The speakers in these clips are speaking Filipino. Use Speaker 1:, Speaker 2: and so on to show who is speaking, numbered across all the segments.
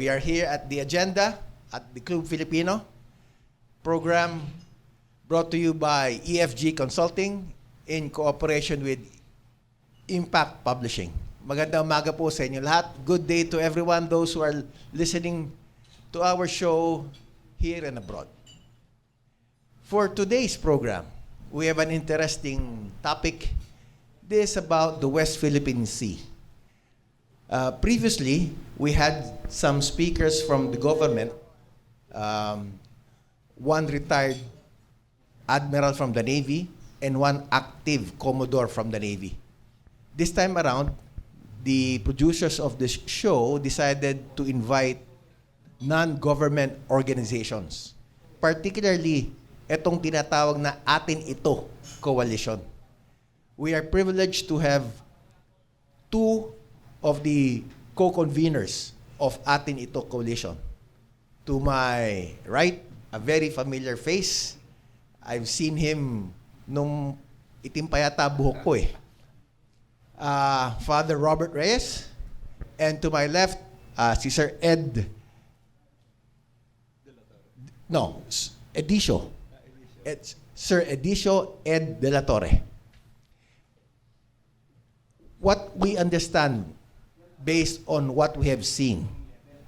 Speaker 1: We are here at the agenda at the Club Filipino program brought to you by EFG Consulting in cooperation with Impact Publishing. Magandang umaga po sa inyo lahat. Good day to everyone, those who are listening to our show here and abroad. For today's program, we have an interesting topic. This is about the West Philippine Sea. Previously, we had some speakers from the government, one retired admiral from the Navy and one active Commodore from the Navy. This time around, the producers of this show decided to invite non-government organizations, particularly itong tinatawag na Atin Ito Coalition. We are privileged to have two of the co-conveners of Atin Ito Coalition. To my right, a very familiar face. I've seen him nung itim pa yata buhok ko eh. Father Robert Reyes. And to my left, si Sir Ed. No, Edicio. Sir Edicio Ed de la Torre. What we understand based on what we have seen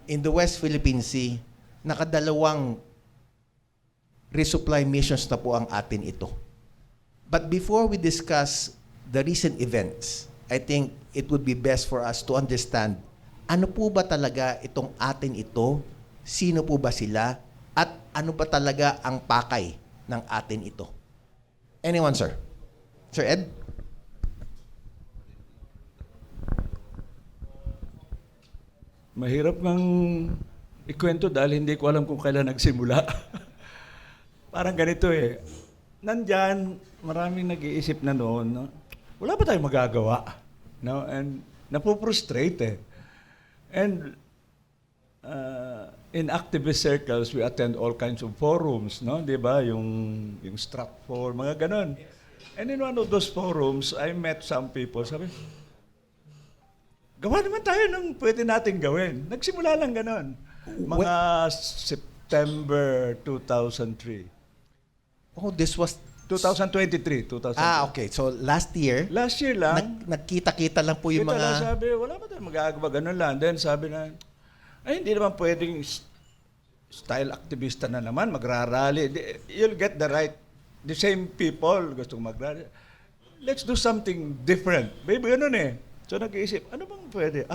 Speaker 1: in the West Philippine Sea, nakadalawang resupply missions na po ang Atin Ito. But before we discuss the recent events, I think it would be best for us to understand ano po ba talaga itong Atin Ito, sino po ba sila, at ano ba talaga ang pakay ng Atin Ito. Anyone, sir? Sir Ed?
Speaker 2: Mahirap ngang ikwento dahil hindi ko alam kung kailan nagsimula. Parang ganito eh. Nandyan, maraming nag-iisip na noon, no? Wala ba tayong magagawa? No? And napuprostrate eh. And in activist circles, we attend all kinds of forums, no? Di ba? Yung Stratfor, mga ganon. And in one of those forums, I met some people. Sabi, gawa naman tayo ng pwede natin gawin. Nagsimula lang ganon. Mga September 2003.
Speaker 1: Oh, this was
Speaker 2: 2023.
Speaker 1: okay. So last year,
Speaker 2: Last year lang.
Speaker 1: nagkita-kita lang po yung
Speaker 2: Kita lang
Speaker 1: mga...
Speaker 2: sabi, wala ba tayong magagawa? Ganun lang. Then sabi na, ay hindi naman pwedeng style activista na naman, magrarally. You'll get the same people gustong magrally. Let's do something different. Maybe ganun eh. So nag-iisip, ano bang pwede?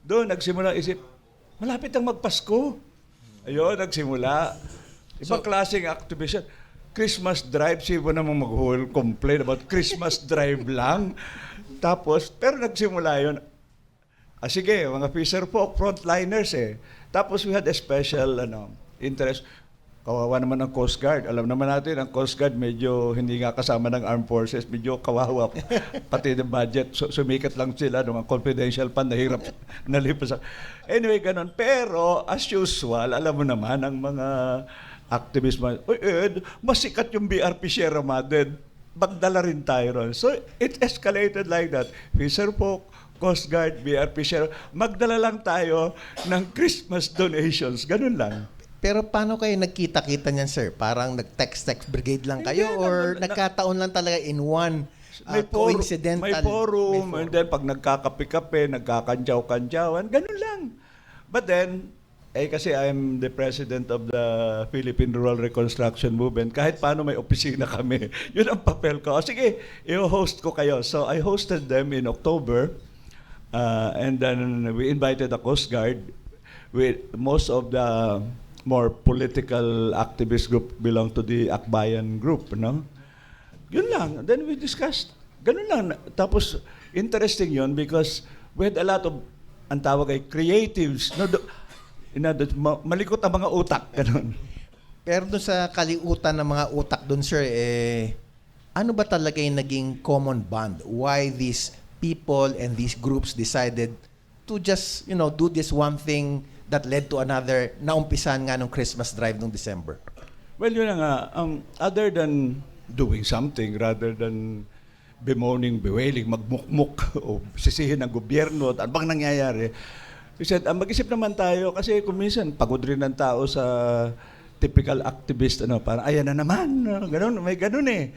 Speaker 2: Doon nagsimula isip, malapit ang magpasko. Ayun, nagsimula. Ibang klaseng activation. Christmas drive, siya namang mag-whole complain about Christmas drive lang. Tapos, pero nagsimula yun. Sige, mga Fisher Folk, frontliners eh. Tapos we had a special interest. Kawawa naman ang Coast Guard. Alam naman natin, ang Coast Guard medyo hindi nga kasama ng Armed Forces, medyo kawawa. Pati ng budget, sumikat lang sila, mga confidential fund, nahirap nalipas. Anyway, ganun. Pero, as usual, alam mo naman, ang mga activists, Ed, masikat yung BRP Sierra Madre, magdala rin tayo ron. So, it escalated like that. Fisher Folk, Coast Guard, BRP Sierra, magdala lang tayo ng Christmas donations. Ganun lang.
Speaker 1: Pero paano kayo nagkita-kita niyan, sir? Parang nag-text brigade lang kayo or nagkataon lang talaga in one coincidental?
Speaker 2: May forum, and then pag nagkakape-kape, nagkakantyaw-kantyawan, ganun lang. But then, kasi I'm the president of the Philippine Rural Reconstruction Movement, kahit paano may opisina kami, yun ang papel ko. Sige, i-host ko kayo. So I hosted them in October, and then we invited the Coast Guard with most of the more political activist group belong to the Akbayan group, no? Yun lang. Then we discussed. Ganun lang. Tapos, interesting yun because we had a lot of, ang tawag ay creatives. No, malikot ang mga utak. Ganun.
Speaker 1: Pero doon sa kaliutan ng mga utak doon, sir, ano ba talaga yung naging common bond? Why these people and these groups decided to just, do this one thing that led to another, naumpisan nga nung Christmas drive nung December?
Speaker 2: Well, yun na nga. Other than doing something, rather than bemoaning, bewailing, magmukmuk o sisihin ng gobyerno at ano bang nangyayari, He said, mag-isip naman tayo kasi kung minsan pagod rin ng tao sa typical activist, parang ayan na naman, ganun, may ganun eh.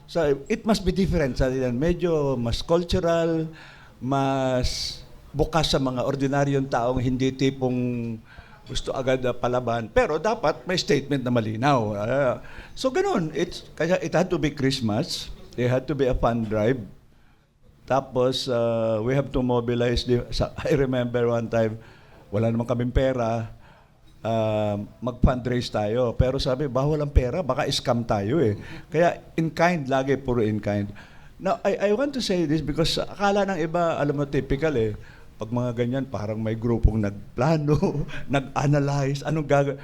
Speaker 2: So it must be different. Sabi yan, medyo mas cultural, mas bukas sa mga ordinaryong taong hindi tipong gusto agad na palaban. Pero dapat may statement na malinaw. So ganun, kaya it had to be Christmas, there had to be a fund drive. Tapos, we have to mobilize. I remember one time, wala naman kaming pera, mag-fundraise tayo. Pero sabi, bawal ang pera, baka scam tayo eh. Kaya in kind, lagi puro in kind. Now, I want to say this because akala ng iba, alam mo, typical eh. Pag mga ganyan, parang may grupong nagplano, nag-analyze, anong gagawin.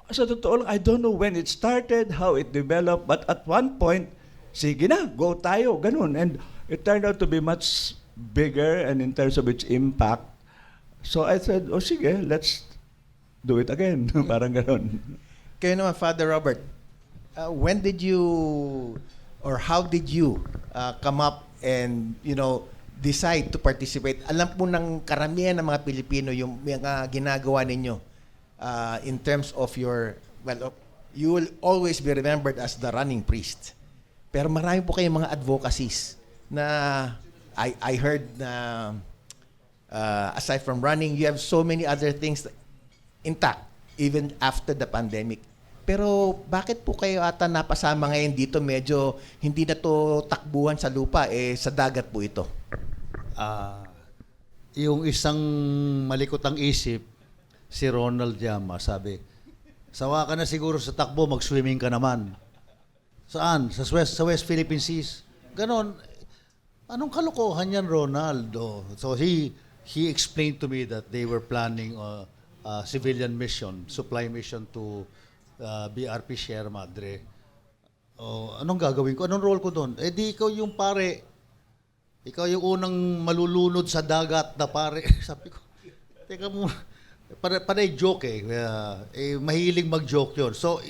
Speaker 2: Sa totoo lang, I don't know when it started, how it developed, but at one point, sige na, go tayo, ganun. And it turned out to be much bigger and in terms of its impact. So I said, sige, let's do it again. Parang ganun.
Speaker 1: Kayo naman, Father Robert, when did you, or how did you come up and, decide to participate? Alam po ng karamihan ng mga Pilipino yung mga ginagawa ninyo in terms of your, you will always be remembered as the running priest. Pero marami po kayong mga advocacies na I heard na aside from running, you have so many other things intact even after the pandemic. Pero bakit po kayo ata napasama ngayon dito? Medyo hindi na to takbuhan sa lupa, sa dagat po ito.
Speaker 3: Yung isang malikotang isip, si Ronald Llama, sabi, sawa ka na siguro sa takbo, mag-swimming ka naman. Saan? Sa West Philippine Seas. Ganon. Anong kalokohan yan, Ronald? So he explained to me that they were planning a civilian mission, supply mission to BRP Sierra Madre. Anong gagawin ko? Anong role ko doon? Di ikaw yung pare. Ikaw yung unang malulunod sa dagat na pare. Sabi ko, teka mo, panay joke eh. Mahilig mag-joke yun. So,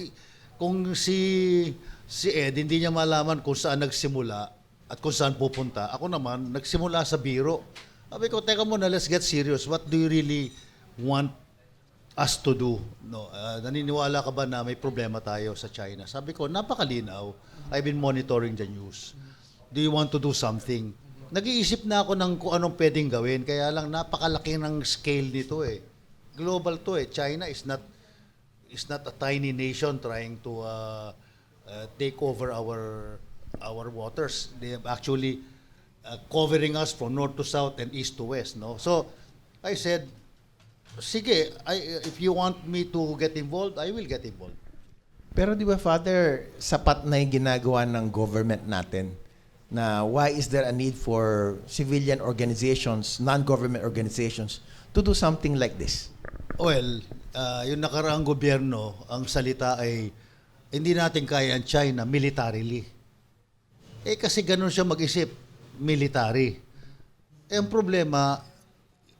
Speaker 3: kung si Ed, hindi niya malaman kung saan nagsimula at kung saan pupunta. Ako naman, nagsimula sa biro. Sabi ko, teka muna, let's get serious. What do you really want us to do? No, naniniwala ka ba na may problema tayo sa China? Sabi ko, napakalinaw. I've been monitoring the news. Do you want to do something? Nag-iisip na ako ng kung anong pwedeng gawin. Kaya lang napakalaki ng scale nito eh. Global to eh. China is not a tiny nation trying to take over our waters. They have actually covering us from north to south and east to west. No, so I said, sige, if you want me to get involved, I will get involved.
Speaker 1: Pero di ba, Father, sapat na yung ginagawa ng government natin na why is there a need for civilian organizations, non-government organizations to do something like this?
Speaker 3: Well, yung nakaraang gobyerno, ang salita ay hindi natin kaya ang China militarily. Kasi ganun siya mag-isip, military. Ang problema,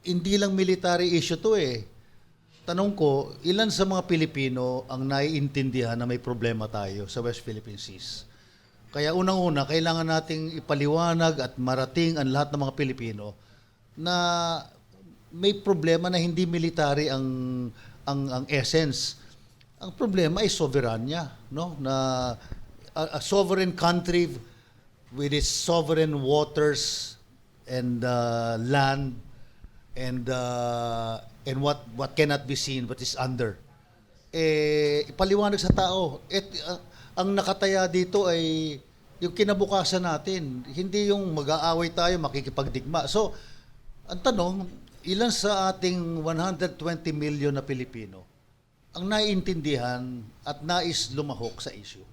Speaker 3: hindi lang military issue to eh. Tanong ko, ilan sa mga Pilipino ang naiintindihan na may problema tayo sa West Philippine Seas? Kaya unang-una, kailangan nating ipaliwanag at marating ang lahat ng mga Pilipino na may problema na hindi military ang essence. Ang problema ay soberanya, no? Na a sovereign country with its sovereign waters and land and what cannot be seen but is under. Ipaliwanag sa tao. Ang nakataya dito ay yung kinabukasan natin. Hindi yung mag-aaway tayo, makikipagdigma. So, ang tanong, ilan sa ating 120 million na Pilipino ang naiintindihan at nais lumahok sa issue?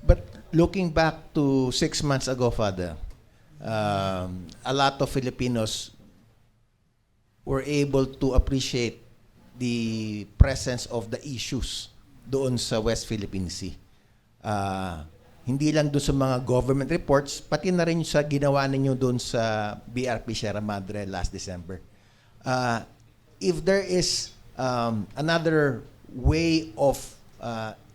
Speaker 1: But looking back to 6 months ago, Father, a lot of Filipinos were able to appreciate the presence of the issues doon sa West Philippine Sea. Hindi lang doon sa mga government reports, pati na rin sa ginawa ninyo doon sa BRP Sierra Madre last December. If there is another way of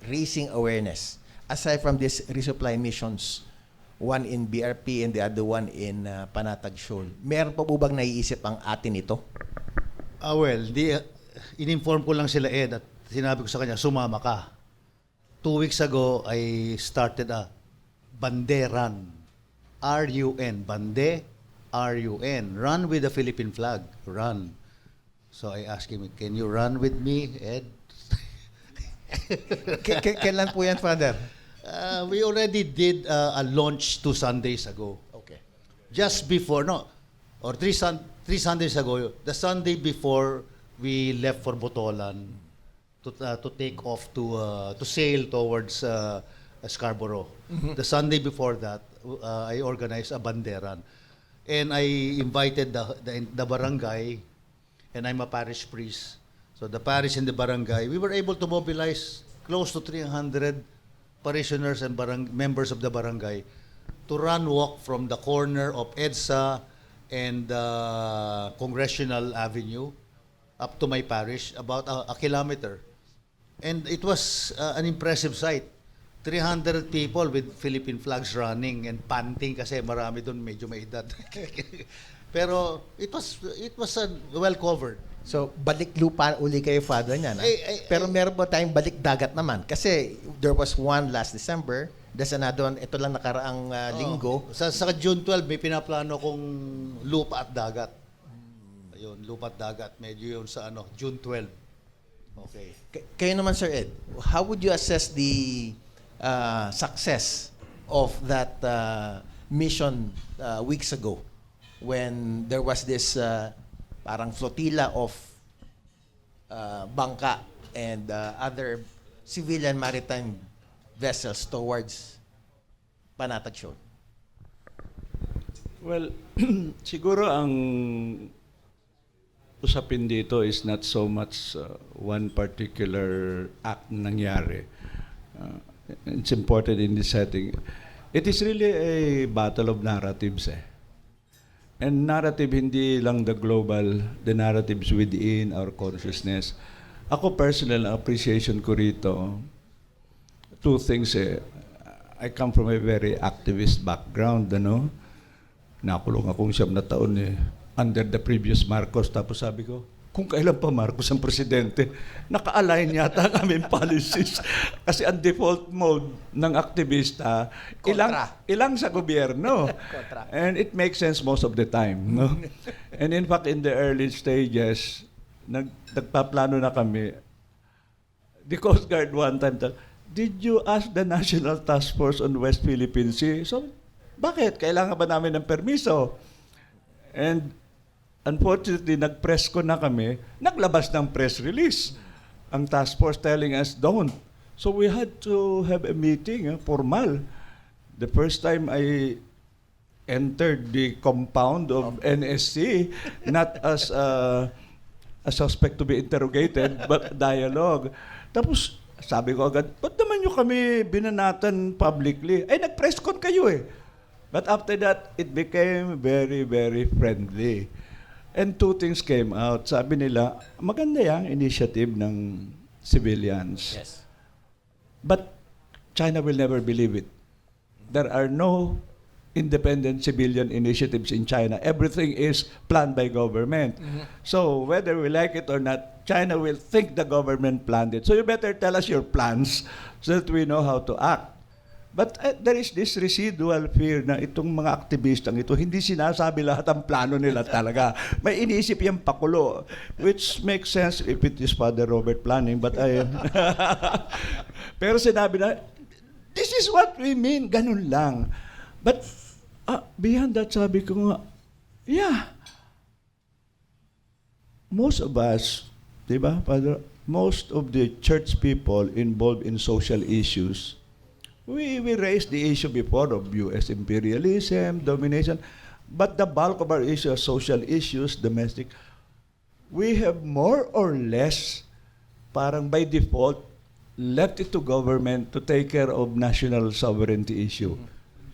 Speaker 1: raising awareness, aside from these resupply missions, one in BRP and the other one in Panatag Shoal, meron pa po bang naiisip ang atin ito?
Speaker 3: Well, in-inform ko lang sila Ed at sinabi ko sa kanya, sumama ka. 2 weeks ago, I started a Banderan. R-U-N. Bande, R-U-N. Run with the Philippine flag. Run. So I asked him, can you run with me, Ed?
Speaker 1: Kailan po yan, Father?
Speaker 3: We already did a launch 2 Sundays ago.
Speaker 1: Okay.
Speaker 3: Just before, no, or 3 Sundays ago, the Sunday before we left for Botolan to take off to sail towards Scarborough. The Sunday before that, I organized a banderan, and I invited the barangay, and I'm a parish priest. So the parish and the barangay, we were able to mobilize close to 300 parishioners and members of the barangay to walk from the corner of EDSA and Congressional Avenue up to my parish, about a kilometer. And it was an impressive sight. 300 people with Philippine flags running and panting kasi marami doon medyo may edad. Pero it was well covered.
Speaker 1: So, balik lupa uli kayo, Father, niyan. Pero meron ba tayong balik dagat naman? Kasi there was one last December, there's another one, ito lang nakaraang linggo.
Speaker 3: Sa June 12, may pinaplano kong lupa at dagat. Ayun, lupa at dagat. Medyo yun sa June 12. Okay.
Speaker 1: Kayo naman, Sir Ed, how would you assess the success of that mission weeks ago when there was this parang flotilla of bangka and other civilian maritime vessels towards Panatag Shoal?
Speaker 2: Well, siguro ang usapin dito is not so much one particular act na nangyari. It's important in this setting. It is really a battle of narratives eh. And narrative, hindi lang the global, the narratives within our consciousness. Ako personal, appreciation ko rito, 2 things eh. I come from a very activist background, ano? Nakulong akong 7 na taon eh, under the previous Marcos. Tapos sabi ko, kung kailan pa Marcos ang presidente, naka-align yata ang aming policies. Kasi ang default mode ng aktivista, ilang sa gobyerno. And it makes sense most of the time. No? And in fact, in the early stages, nagpaplano na kami. The Coast Guard one time, did you ask the National Task Force on West Philippine Sea? So, bakit? Kailangan ba namin ng permiso? And unfortunately, nag-press ko na kami, naglabas ng press release. Ang task force telling us, don't. So we had to have a meeting, formal. The first time I entered the compound of NSC, not as a suspect to be interrogated, but dialogue. Tapos, sabi ko agad, ba't naman nyo kami binanatan publicly? Ay, nag-press con kayo eh. But after that, it became very, very friendly. And 2 things came out. Sabi nila, maganda yung initiative ng civilians.
Speaker 1: Yes.
Speaker 2: But China will never believe it. There are no independent civilian initiatives in China. Everything is planned by government. So whether we like it or not, China will think the government planned it. So you better tell us your plans so that we know how to act. But there is this residual fear na itong mga aktivistang ito, hindi sinasabi lahat ang plano nila talaga. May iniisip yung pakulo, which makes sense if it is Father Robert planning, but pero sinabi na, this is what we mean, ganun lang. But beyond that, sabi ko nga, yeah, most of us, di ba, Father, most of the church people involved in social issues, we raised the issue before of U.S. imperialism, domination, but the bulk of our issues, social issues, domestic, we have more or less, parang by default, left it to government to take care of national sovereignty issue.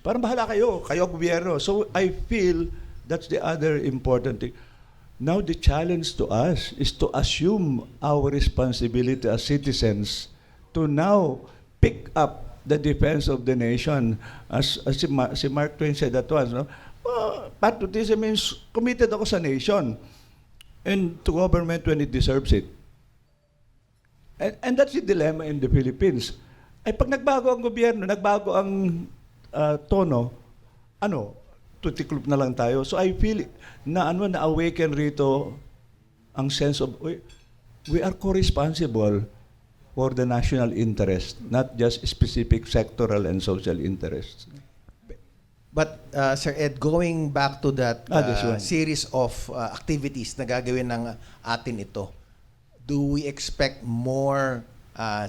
Speaker 2: Parang bahala kayo gobyerno. So I feel that's the other important thing. Now the challenge to us is to assume our responsibility as citizens to now pick up the defense of the nation. As si Mark Twain said that once, no? Patriotism means committed ako sa nation. and to government when it deserves it. And that's the dilemma in the Philippines. Ay pag nagbago ang gobyerno, nagbago ang tono, tutiklop na lang tayo. So I feel na na-awaken rito ang sense of, we are co-responsible for the national interest, not just specific sectoral and social interests.
Speaker 1: But Sir Ed, going back to that
Speaker 2: this one.
Speaker 1: series of activities na gagawin ng atin ito, do we expect more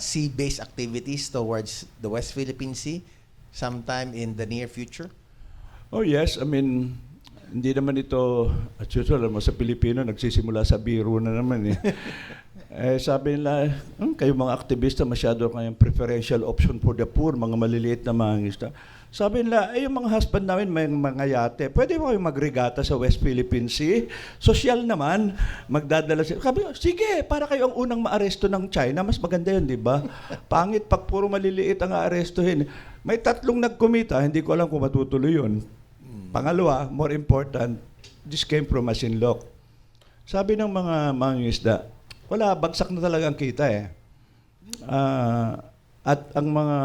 Speaker 1: sea-based activities towards the West Philippine Sea sometime in the near future?
Speaker 2: Oh yes, I mean, hindi naman ito, as usual, alam mo, sa Pilipino, nagsisimula sa biro na naman eh. Sabi nila, kayo mga aktivista, masyado kayong preferential option for the poor, mga maliliit na mga isda. Sabi nila, yung mga husband namin may mga yate, pwede mo kayong magregata sa West Philippine Sea? Social naman, magdadala sila. Sabi, sige, para kayo ang unang maaresto ng China, mas maganda yun, di ba? Pangit pag puro maliliit ang aarestuhin. May 3 nagkumita, hindi ko alam kung matutuloy yun. Pangalawa, more important, this came from Masinloc. Sabi ng mga mangingisda, wala, bagsak na talaga ang kita eh. At ang mga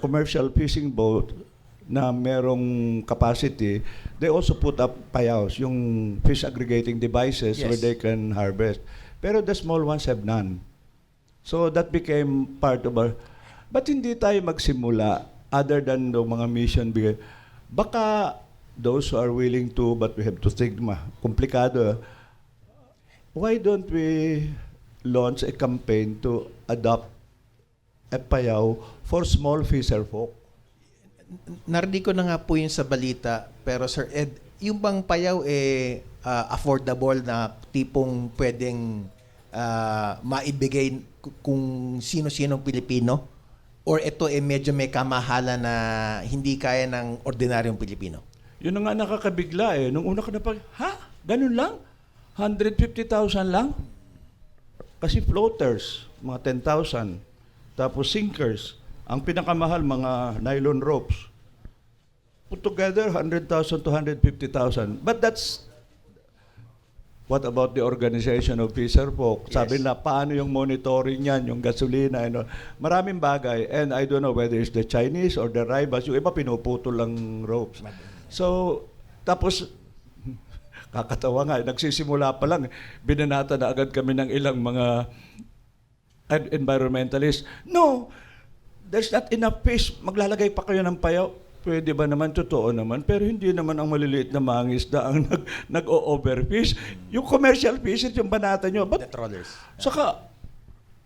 Speaker 2: commercial fishing boat na merong capacity, they also put up payaws, yung fish aggregating devices where they can harvest. Pero the small ones have none. So that became part of our... But hindi tayo magsimula other than the mga mission bigay. Baka those who are willing to, but we have to think, komplikado. Why don't we launch a campaign to adopt a payaw for small fisher folk?
Speaker 1: Narinig ko na nga po yun sa balita, pero Sir Ed, yung bang payaw affordable na tipong pwedeng maibigay kung sino-sinong Pilipino? Or ito medyo may kamahala na hindi kaya ng ordinaryong Pilipino?
Speaker 2: Yun na nga nakakabigla eh. Nung una ka na ganun lang? 150,000 lang? Kasi floaters, mga 10,000. Tapos sinkers, ang pinakamahal, mga nylon ropes. Put together, 100,000 to 150,000. But that's, what about the organization of fisher folk?
Speaker 1: Yes.
Speaker 2: Sabi na, paano yung monitoring yan, yung gasolina, maraming bagay. And I don't know whether it's the Chinese or the rivals, yung iba pinuputol lang ropes. So, tapos, kakatawa nga, nagsisimula pa lang, binanata na agad kami ng ilang mga environmentalists. No, there's not enough fish. Maglalagay pa kayo ng payaw. Pwede ba naman? Totoo naman. Pero hindi naman ang maliliit na mangisda ang nag-o-overfish. Yung commercial fishers, yung banata nyo.
Speaker 1: The trawlers.
Speaker 2: Saka,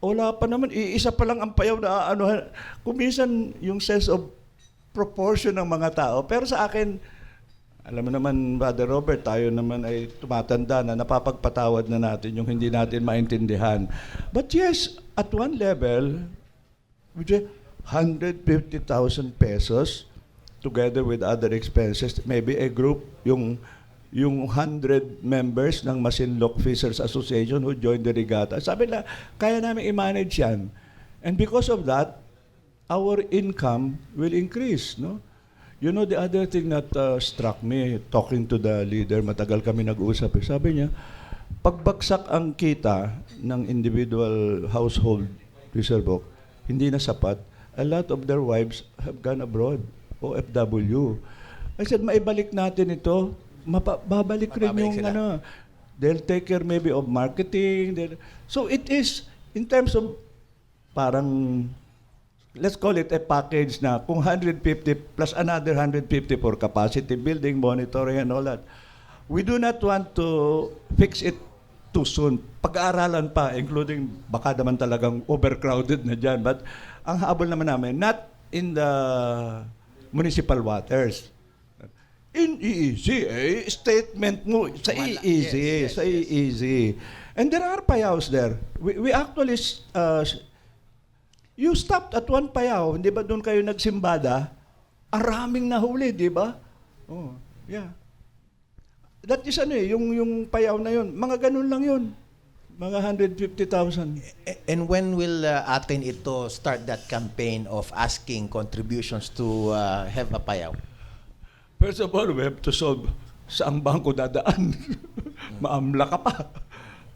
Speaker 2: wala pa naman. Iisa pa lang ang payaw na kuminsan yung sense of proportion ng mga tao. Pero sa akin, alam mo naman, Brother Robert, tayo naman ay tumatanda na napapagpatawad na natin yung hindi natin maintindihan. But yes, at one level, 150,000 pesos together with other expenses, maybe a group, yung 100 members ng Masinloc Fishers Association who joined the regatta. Sabi na, kaya namin i-manage yan. And because of that, our income will increase, no? You know, the other thing that struck me, talking to the leader, matagal kami nag-usap, sabi niya, pagbagsak ang kita ng individual household fisher folk, hindi na sapat. A lot of their wives have gone abroad, OFW. I said, maibalik natin ito, babalik rin yung
Speaker 1: sila.
Speaker 2: they'll take care maybe of marketing. So it is, in terms of parang, let's call it a package na kung 150 plus another 150 for capacity building, monitoring and all that. We do not want to fix it too soon. Pag-aaralan pa, including baka naman talagang overcrowded na dyan. But ang habol naman namin, not in the municipal waters. In EEZ, statement mo sa EEZ,
Speaker 1: Yes.
Speaker 2: sa EEZ. And there are payaws there. We actually you stopped at one payaw, hindi ba doon kayo nagsimbada? Ang raming nahuli, di ba? Oh, yeah. That is yung payaw na yun. Mga ganun lang yun. Mga 150,000.
Speaker 1: And when will atin ito start that campaign of asking contributions to have a payaw?
Speaker 2: First of all, we have to solve saang bangko dadaan. Maamla ka pa.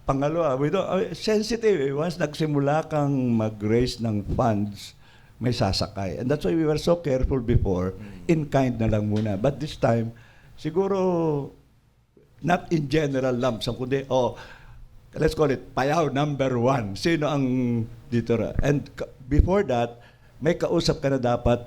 Speaker 2: Pangalawa, sensitive. Once nagsimula kang mag-raise ng funds, may sasakay. And that's why we were so careful before, in kind na lang muna. But this time, siguro, not in general lump sum, kundi, let's call it, payaw number 1. Sino ang dito? And before that, may kausap ka na dapat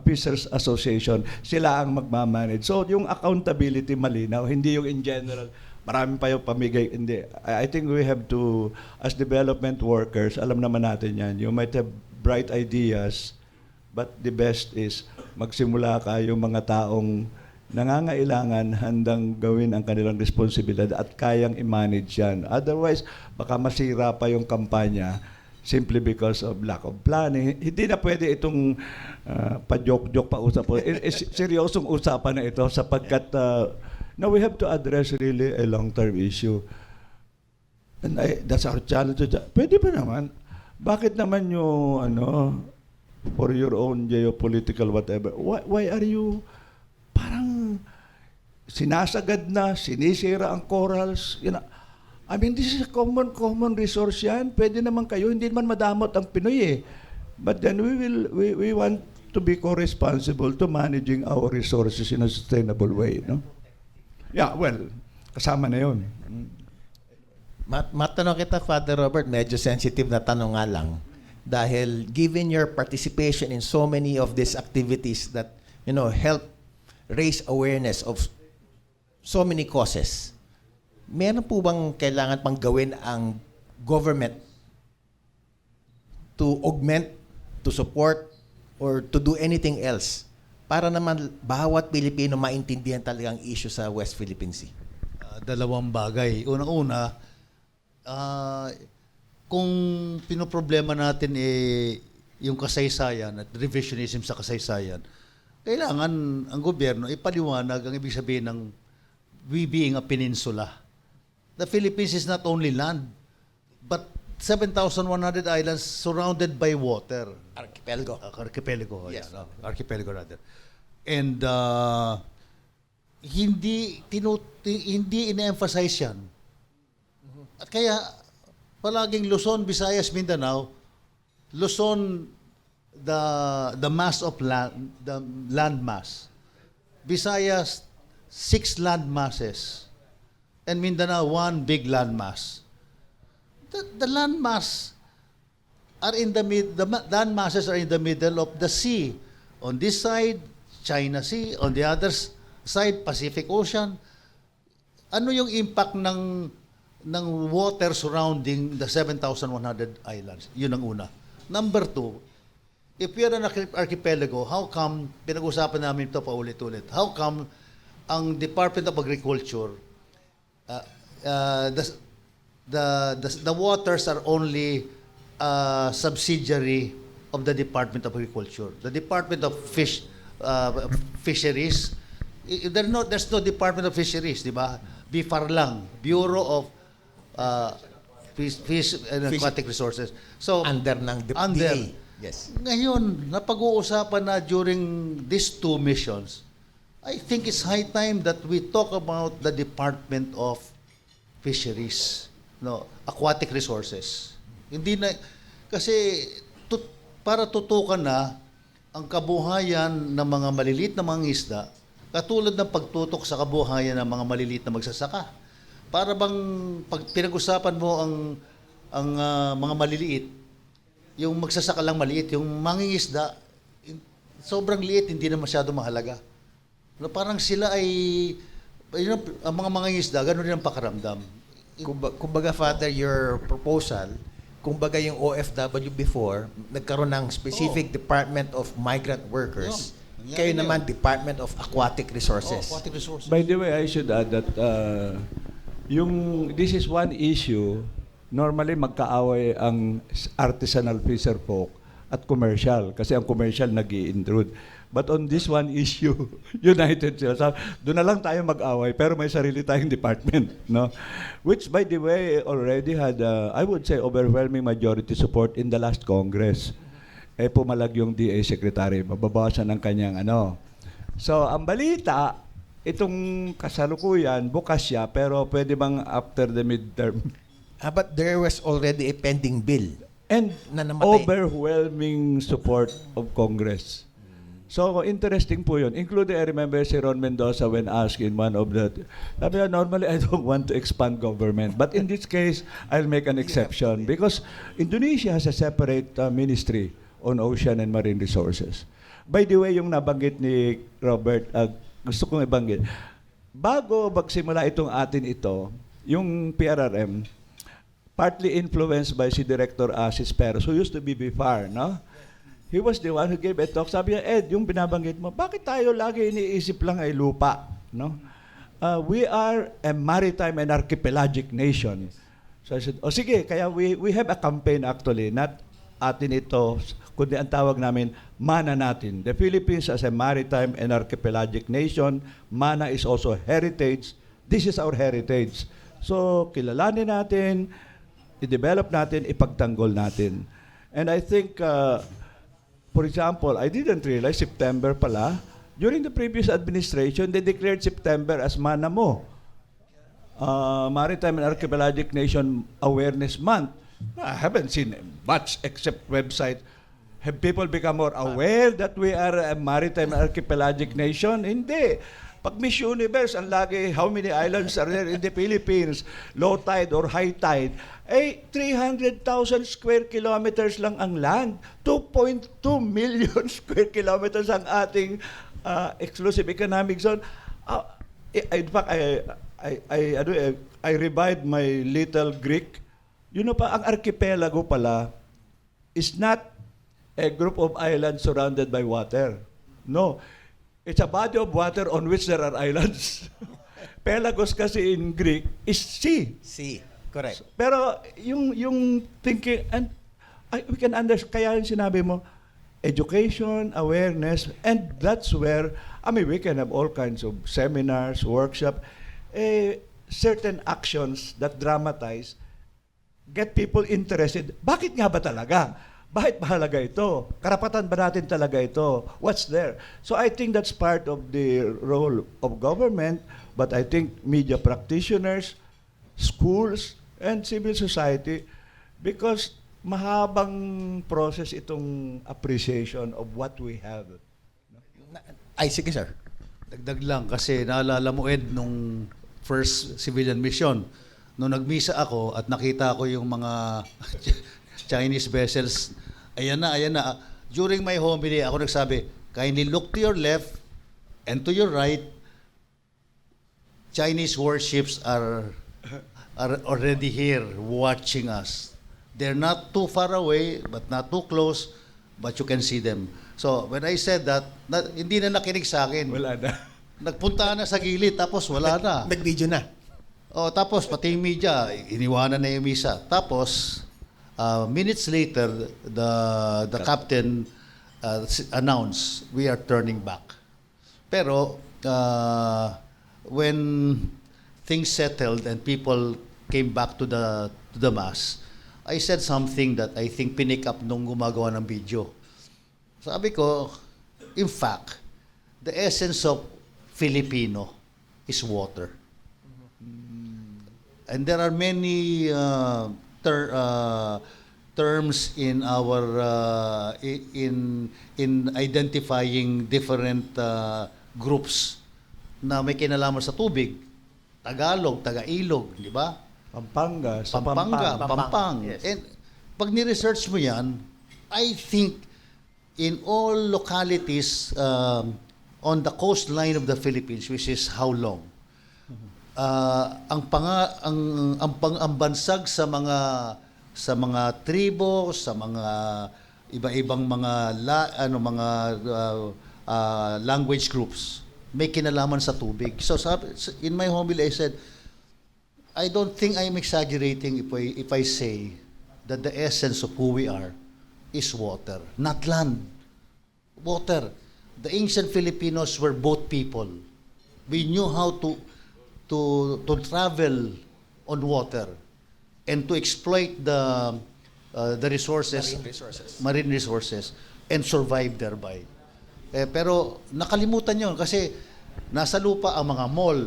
Speaker 2: Fishers Association, sila ang magmamanage. So, yung accountability malinaw, hindi yung in general, marami pa yung pamigay. Hindi. I think we have to, as development workers, alam naman natin yan, you might have bright ideas, but the best is magsimula ka yung mga taong nangangailangan handang gawin ang kanilang responsibilidad at kayang i-manage yan. Otherwise, baka masira pa yung kampanya simply because of lack of planning. Hindi na pwede itong pa-joke-joke pa usap. Seryosong usapan na ito sapagkat now we have to address really a long-term issue. And that's our challenge. Pwede ba naman? Bakit naman yung for your own geopolitical whatever, why are you parang sinasagad na, sinisira ang corals, I mean, this is a common resource yan. Pwede naman kayo, hindi naman madamot ang Pinoy eh. But then we want to be co-responsible to managing our resources in a sustainable way, no? Yeah, well, kasama na yun.
Speaker 1: Matanong kita, Father Robert, medyo sensitive na tanong nga lang. Dahil given your participation in so many of these activities that, help raise awareness of so many causes, meron po bang kailangan pang gawin ang government to augment, to support, or to do anything else para naman bawat Pilipino maintindihan talaga ang issue sa West Philippine Sea?
Speaker 3: Dalawang bagay. Unang-una, kung pinoproblema natin yung kasaysayan at revisionism sa kasaysayan, kailangan ang gobyerno ipaliwanag ang ibig sabihin ng we being a peninsula. The Philippines is not only land, but 7,100 islands surrounded by water.
Speaker 1: Archipelago.
Speaker 3: Archipelago,
Speaker 1: Yes.
Speaker 3: Archipelago rather. And hindi ine-emphasize yan. At kaya palaging Luzon, Visayas, Mindanao, Luzon the mass of land, the land mass. Visayas 6 land masses. And Mindanao 1 big land mass. The land mass are in the land masses are in the middle of the sea. On this side, China Sea. On the other side, Pacific Ocean. Ano yung impact ng water surrounding the 7,100 islands? Yun ang una. Number 2, if we are an archipelago, how come, pinag-usapan namin ito paulit-ulit, how come ang Department of Agriculture, the waters are only subsidiary of the Department of Agriculture. The Department of Fisheries, there's no Department of Fisheries, di ba? BIFAR lang, Bureau of Fish and Aquatic Resources. So,
Speaker 1: Under ng DA. Yes.
Speaker 3: Ngayon, napag-uusapan na during these 2 missions, I think it's high time that we talk about the Department of Fisheries, Aquatic Resources. Hindi na, kasi para tutukan na ang kabuhayan ng mga maliliit na mga isda, katulad ng pagtutok sa kabuhayan ng mga maliliit na magsasaka. Para bang pag pinag-usapan mo ang mga maliliit, yung magsasaka lang maliit, yung mangingisda, sobrang liit, hindi na masyado mahalaga. Parang sila ay, ang mga mangingisda, gano'n rin ang pakaramdam.
Speaker 1: Kumbaga, Father, your proposal, kumbaga yung OFW before, nagkaroon ng specific Department of Migrant Workers. Kayo naman, Department of Aquatic Resources.
Speaker 3: Aquatic Resources.
Speaker 2: By the way, I should add that this is one issue, normally magkaaway ang artisanal fisher folk at commercial kasi ang commercial nag-i-intrude. But on this one issue, united sila. So, doon na lang tayo mag-away pero may sarili tayong department, no? Which by the way already had I would say overwhelming majority support in the last Congress. Pumalag yung DA secretary, mababawasan ng kanyang So, ang balita itong kasalukuyan, bukas siya, pero pwede bang after the midterm?
Speaker 1: But there was already a pending bill.
Speaker 2: And
Speaker 1: Na namatay.
Speaker 2: overwhelming support of Congress. So, interesting po yun. Including, I remember si Ron Mendoza when asked in one of the, sabi niya, normally I don't want to expand government. But in this case, I'll make an exception. Because Indonesia has a separate ministry on ocean and marine resources. By the way, yung nabanggit ni Robert, gusto kong ibanggit. Bago magsimula itong atin ito, yung PRRM, partly influenced by si Director Asis Perez, who used to be BIFAR, no? He was the one who gave a talk. Sabi niya, Ed, yung binabanggit mo, bakit tayo lagi iniisip lang ay lupa? No? We are a maritime and archipelagic nation. So I said, sige, kaya we have a campaign actually, not atin ito, kundi ang tawag namin, MANA natin. The Philippines as a maritime and archipelagic nation, MANA is also heritage. This is our heritage. So, kilalanin natin, i-develop natin, ipagtanggol natin. And I think, for example, I didn't realize September pala. During the previous administration, they declared September as MANAMO, Maritime and Archipelagic Nation Awareness Month. I haven't seen much except website. Have people become more aware that we are a maritime and archipelagic nation? Hindi. Pag Miss Universe, ang lagi, how many islands are there in the Philippines? Low tide or high tide? 300,000 square kilometers lang ang land. 2.2 million square kilometers ang ating exclusive economic zone. In fact, I revived my little Greek. Yun pa, ang archipelago pala is not a group of islands surrounded by water. No. It's a body of water on which there are islands. Pelagos kasi in Greek is sea.
Speaker 1: See, correct.
Speaker 2: Pero yung thinking, and we can understand, kaya yung sinabi mo, education, awareness, and that's where, we can have all kinds of seminars, workshop, certain actions that dramatize, get people interested. Bakit nga ba talaga? Bakit mahalaga ito? Karapatan ba natin talaga ito? What's there? So I think that's part of the role of government, but I think media practitioners, schools, and civil society, because mahabang process itong appreciation of what we have.
Speaker 1: Ay, sige sir.
Speaker 3: Dagdag lang kasi naalala mo Ed nung first civilian mission. Nung nagmisa ako at nakita ko yung mga Chinese vessels, ayan na. During my homily, ako nagsabi, kindly look to your left and to your right. Chinese warships are already here watching us. They're not too far away, but not too close, but you can see them. So, when I said that, hindi na nakinig sa akin.
Speaker 2: Wala na.
Speaker 3: Nagpunta na sa gilid, tapos wala na.
Speaker 1: Nag-video na.
Speaker 3: Tapos pati yung media, iniwanan na yung misa. Tapos, minutes later, the captain announced, we are turning back. Pero, when things settled and people came back to the mass, I said something that I think pinick up nung gumagawa ng video. Sabi ko, in fact, the essence of Filipino is water. And there are many terms in our in identifying different groups na may kinalaman sa tubig. Tagalog, Taga-Ilog, di ba?
Speaker 2: Pampanga, sa
Speaker 3: Pampang.
Speaker 1: Yes.
Speaker 3: And pag ni-research mo yan, I think in all localities on the coastline of the Philippines, which is how long? Ang bansag sa mga tribo, sa mga iba-ibang mga language groups may kinalaman sa tubig. So in my homily I said, I don't think I'm exaggerating if I say that the essence of who we are is water, not land. Water. The ancient Filipinos were both people. We knew how to travel on water and to exploit the resources, marine resources, and survive thereby. Pero nakalimutan yon kasi nasa lupa ang mga mall,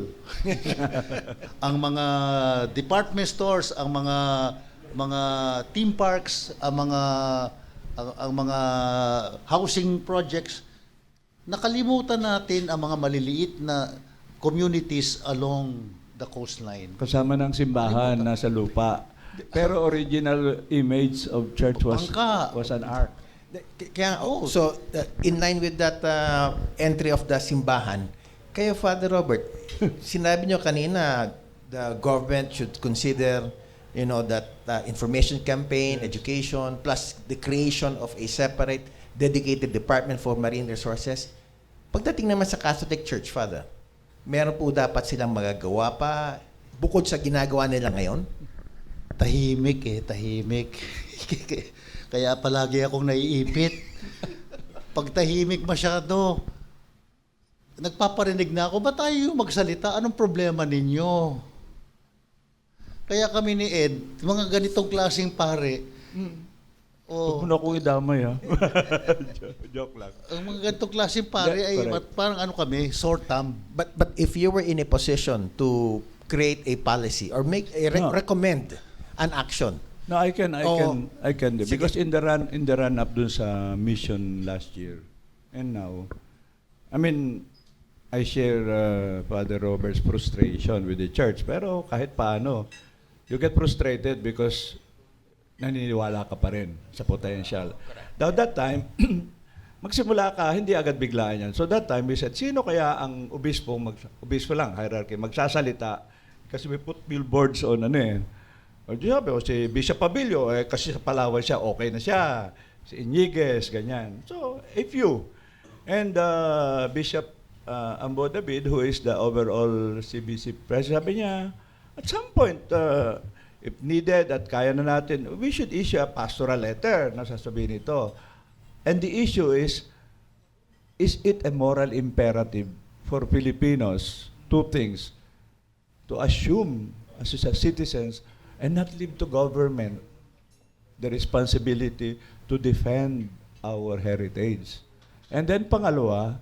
Speaker 3: ang mga department stores, ang mga theme parks, ang mga housing projects. Nakalimutan natin ang mga maliliit na communities along the coastline.
Speaker 2: Kasama ng simbahan, nasa lupa. Pero original image of church
Speaker 3: Bangka.
Speaker 2: was an ark.
Speaker 1: Kaya, so, in line with that entry of the simbahan, kayo, Father Robert, sinabi nyo kanina, the government should consider, that information campaign, education, plus the creation of a separate, dedicated department for marine resources. Pagdating naman sa Catholic Church, Father, meron po dapat silang magagawa pa, bukod sa ginagawa nila ngayon?
Speaker 3: Tahimik. Kaya palagi akong naiipit. Pag tahimik masyado, nagpaparinig na ako, ba't tayo yung magsalita? Anong problema ninyo? Kaya kami ni Ed, mga ganitong klaseng pare,
Speaker 2: Huwag mo na akong idamay, ha? Joke lang.
Speaker 3: ang mga ganitong klaseng pare ay
Speaker 2: Correct.
Speaker 3: parang ano kami, short term.
Speaker 1: But if you were in a position to create a policy or make a
Speaker 2: No.
Speaker 1: recommend an action,
Speaker 2: No, I can do.
Speaker 1: Sige.
Speaker 2: Because in the run up dun sa mission last year and now, I mean, I share Father Robert's frustration with the church. Pero kahit paano, you get frustrated because naniniwala ka pa rin sa potential. Now that time, magsimula ka, hindi agad biglaan yan. So that time, we said, sino kaya ang obispo lang, hierarchy, magsasalita? Kasi we put billboards on O di sabi, si Bishop Pabilio, kasi sa Palawan siya, okay na siya. Si Iñiguez, ganyan. So, a few. And Bishop Ambo David, who is the overall CBC president, sabi niya, at some point, if needed at kaya na natin, we should issue a pastoral letter na sasabihin ito. And the issue is it a moral imperative for Filipinos? Two things. To assume as citizens and not leave to government the responsibility to defend our heritage. And then pangalawa,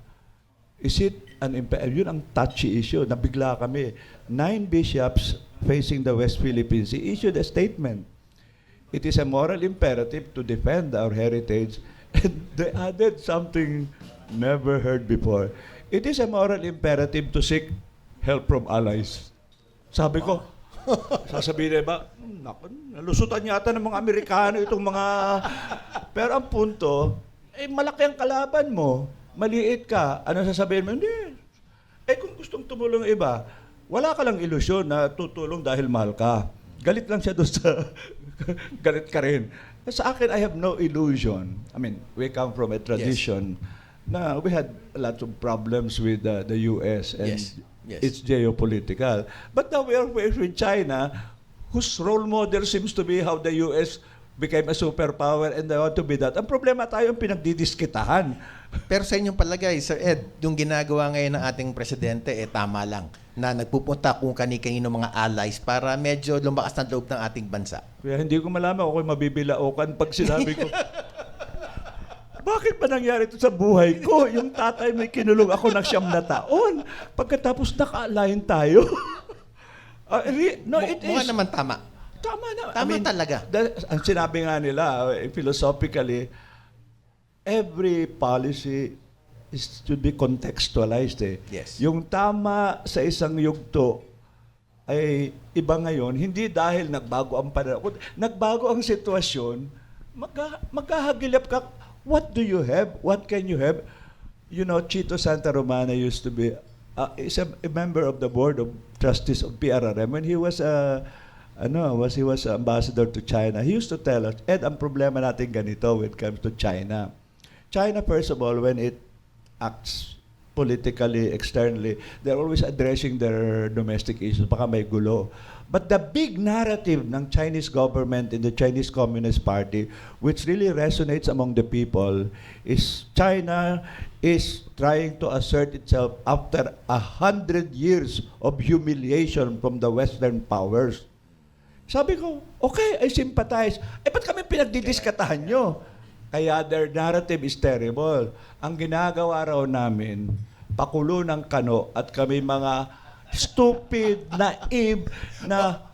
Speaker 2: is it yun ang touchy issue, nabigla kami. 9 bishops facing the West Philippine Sea issued a statement. It is a moral imperative to defend our heritage. And they added something never heard before. It is a moral imperative to seek help from allies. Sabi ko, sasabihin ba, naku, nalusutan yata ng mga Amerikano itong mga... Pero ang punto, malaki ang kalaban mo. Maliit ka. Ano sasabihin mo? Hindi. Kung gustong tumulong iba, wala ka lang ilusyon na tutulong dahil mahal ka. Galit lang siya doon sa... galit ka rin. Sa akin, I have no illusion. I mean, we come from a tradition na we had lots of problems with the US and
Speaker 1: Yes.
Speaker 2: it's geopolitical. But now we are faced with China, whose role model seems to be how the US became a superpower and they want to be that. Ang problema tayo ang pinagdidiskitahan.
Speaker 1: pero sa inyong palagay, Sir Ed, yung ginagawa ngayon ng ating presidente, tama lang, na nagpupunta kung kani-kanino mga allies para medyo lumakas ng loob ng ating bansa.
Speaker 2: Kaya hindi ko malaman ako mabibilaukan pag sinabi ko, bakit ba nangyari ito sa buhay ko? Yung tatay may kinulong ako ng 9 na taon. Pagkatapos naka-align tayo. No, it
Speaker 1: Mukha
Speaker 2: is.
Speaker 1: naman tama.
Speaker 2: Tama na.
Speaker 1: Tama talaga.
Speaker 2: Ang sinabi nga nila, philosophically, every policy should be contextualized.
Speaker 1: Yes.
Speaker 2: Yung tama sa isang yugto ay iba ngayon, hindi dahil nagbago ang panahon. Nagbago ang sitwasyon, magkahagilap ka. What do you have? What can you have? You know, Chito Santa Romana used to be is a member of the board of trustees of PRRM when he was he was ambassador to China. He used to tell us, Ed, ang problema natin ganito when it comes to China. China, first of all, when it acts politically, externally, they're always addressing their domestic issues. Baka may gulo. But the big narrative ng Chinese government and the Chinese Communist Party, which really resonates among the people, is China is trying to assert itself after 100 years of humiliation from the Western powers. Sabi ko, okay, I sympathize. Ba't kami pinagdidiskatahan nyo? Kaya their narrative is terrible. Ang ginagawa raw namin, pakulo ng kano at kami mga stupid, naive,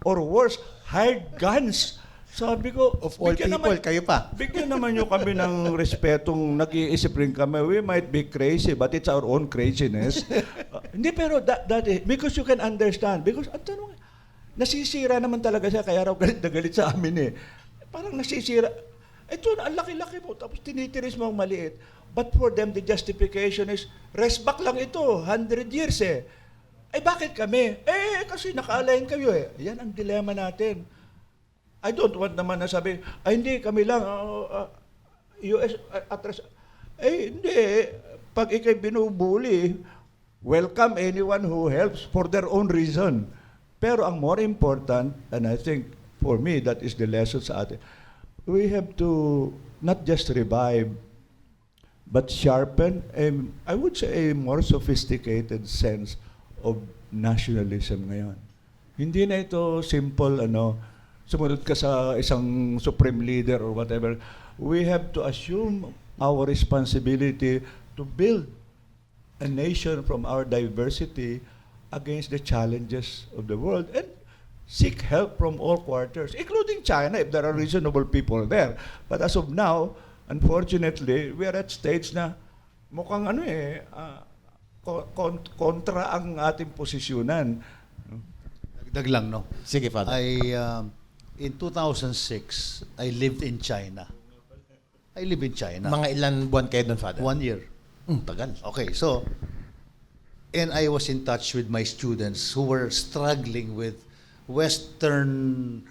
Speaker 2: or worse, hired guns. Sabi ko,
Speaker 1: Of all
Speaker 2: bigyan
Speaker 1: people, kayo pa.
Speaker 2: Bigyan naman nyo kami ng respetong nag-iisip rin kami. We might be crazy, but it's our own craziness. Hindi, pero that is, because you can understand. Because, ang tanong, nasisira naman talaga siya, kaya raw galit na galit sa amin eh. Parang nasisira. Ito, ang laki-laki mo, tapos tinitiris mo ang maliit. But for them, the justification is, rest back lang ito, 100 years eh. Eh, bakit kami? Kasi naka-align kayo eh. Yan ang dilema natin. I don't want naman na sabi, hindi, kami lang, US atras. Hindi. Pag ikay binubuli, welcome anyone who helps for their own reason. Pero ang more important, and I think for me, that is the lesson sa atin, we have to not just revive, but sharpen, I would say, a more sophisticated sense of nationalism ngayon. Hindi na ito simple, sumunod ka sa isang supreme leader or whatever. We have to assume our responsibility to build a nation from our diversity against the challenges of the world and seek help from all quarters, including China if there are reasonable people there. But as of now, unfortunately, we are at stage na mukhang kontra ang ating posisyonan.
Speaker 3: Dagdag lang, no?
Speaker 1: Sige, Father.
Speaker 3: In 2006, I lived in China. I live in China.
Speaker 1: Mga ilan buwan kayo doon, Father?
Speaker 3: 1 year.
Speaker 1: Tagal.
Speaker 3: Okay, so, and I was in touch with my students who were struggling with Western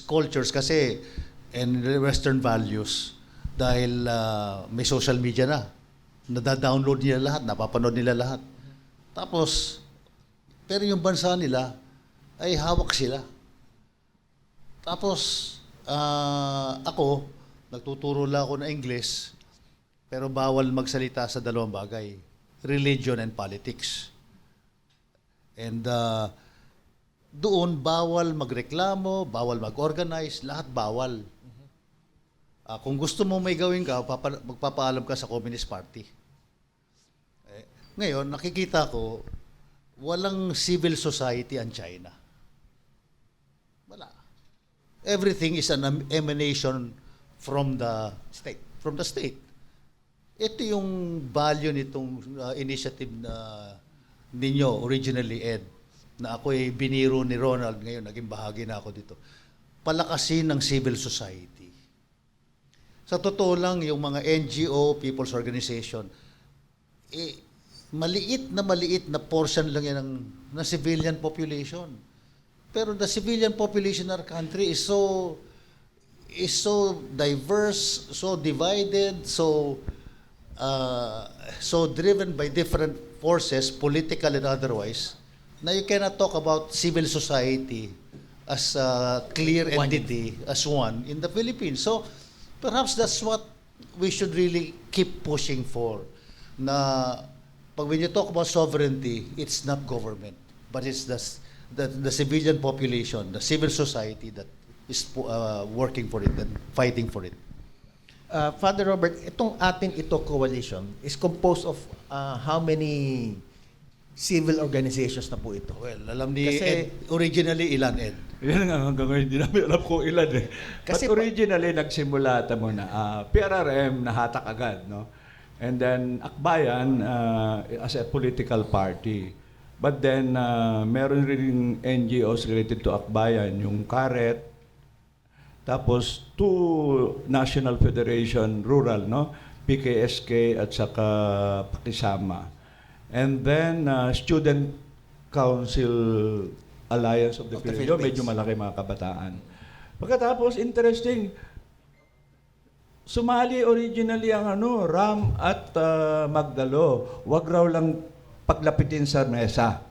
Speaker 3: cultures kasi and Western values dahil may social media na. Nada-download nila lahat, napapanood nila lahat. Tapos, pero yung bansa nila ay hawak sila. Tapos, ako, nagtuturo lang ako ng English, pero bawal magsalita sa dalawang bagay, religion and politics. And doon, bawal magreklamo, bawal mag-organize, lahat bawal. Kung gusto mo may gawin ka, magpapaalam ka sa Communist Party. Ngayon, nakikita ko, walang civil society ang China. Wala. Everything is an emanation from the state. From the state. Ito yung value nitong initiative na ninyo originally, Ed, na ako ay biniro ni Ronald, ngayon naging bahagi na ako dito. Palakasin ng civil society. Sa totoo lang, yung mga NGO, people's organization, maliit na portion lang yan ng civilian population. Pero the civilian population in our country is so diverse, so divided, so driven by different forces, political and otherwise, na you cannot talk about civil society as a clear entity, as one in the Philippines. So perhaps that's what we should really keep pushing for. Na when you talk about sovereignty, it's not government, but it's the civilian population, the civil society that is working for it and fighting for it.
Speaker 1: Father Robert, itong atin coalition is composed of how many civil organizations na po ito?
Speaker 3: Well, alam ni
Speaker 1: Kasi-
Speaker 3: Ed, originally ilan, Ed?
Speaker 2: Yan nga, hanggang ngayon, hindi namin alam kung ilan eh.
Speaker 1: Kasi
Speaker 2: But originally, nagsimula tamo na, PRRM, nahatak agad, no? And then, Akbayan, as a political party. But then, meron rin NGOs related to Akbayan, yung Karet, tapos 2 National Federation Rural, no? PKSK at saka Pakisama. And then, Student Council Alliance of the Philippines. Medyo malaki mga kabataan. Pagkatapos, interesting, sumali originally ang Ram at Magdalo. Wag raw lang paglapitin sa mesa.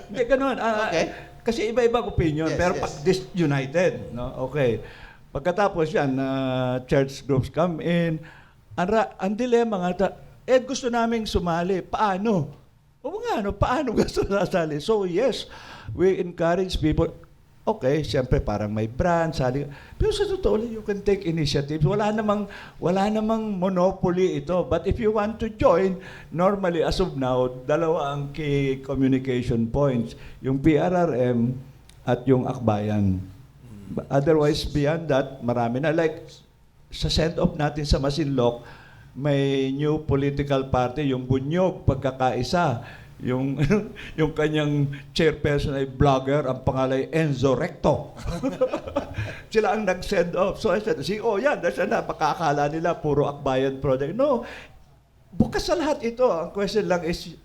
Speaker 2: Hindi, ganun.
Speaker 1: Okay.
Speaker 2: Kasi iba-ibang opinion,
Speaker 1: Yes,
Speaker 2: pero
Speaker 1: yes.
Speaker 2: pag disunited, no? Okay. Pagkatapos yan, church groups come in. Ang dilema nga, gusto naming sumali. Paano? O nga, paano gusto sasali? So yes, we encourage people. okay, siyempre parang may brand, sali. Pero sa totoo lang, you can take initiative. Wala namang monopoly ito. But if you want to join, normally, as of now, dalawa ang key communication points. Yung PRRM at yung Akbayan. But otherwise, beyond that, marami na. Like, sa send-off natin sa Masinloc, may new political party, yung Bunyog, pagkakaisa. Yung yung kanyang chairperson ay vlogger, ang pangalan ay Enzo Recto. Sila ang nag-send off. So I said, yan, siya na, pakakala nila, puro Akbayan project. No, bukas sa lahat ito. Ang question lang is,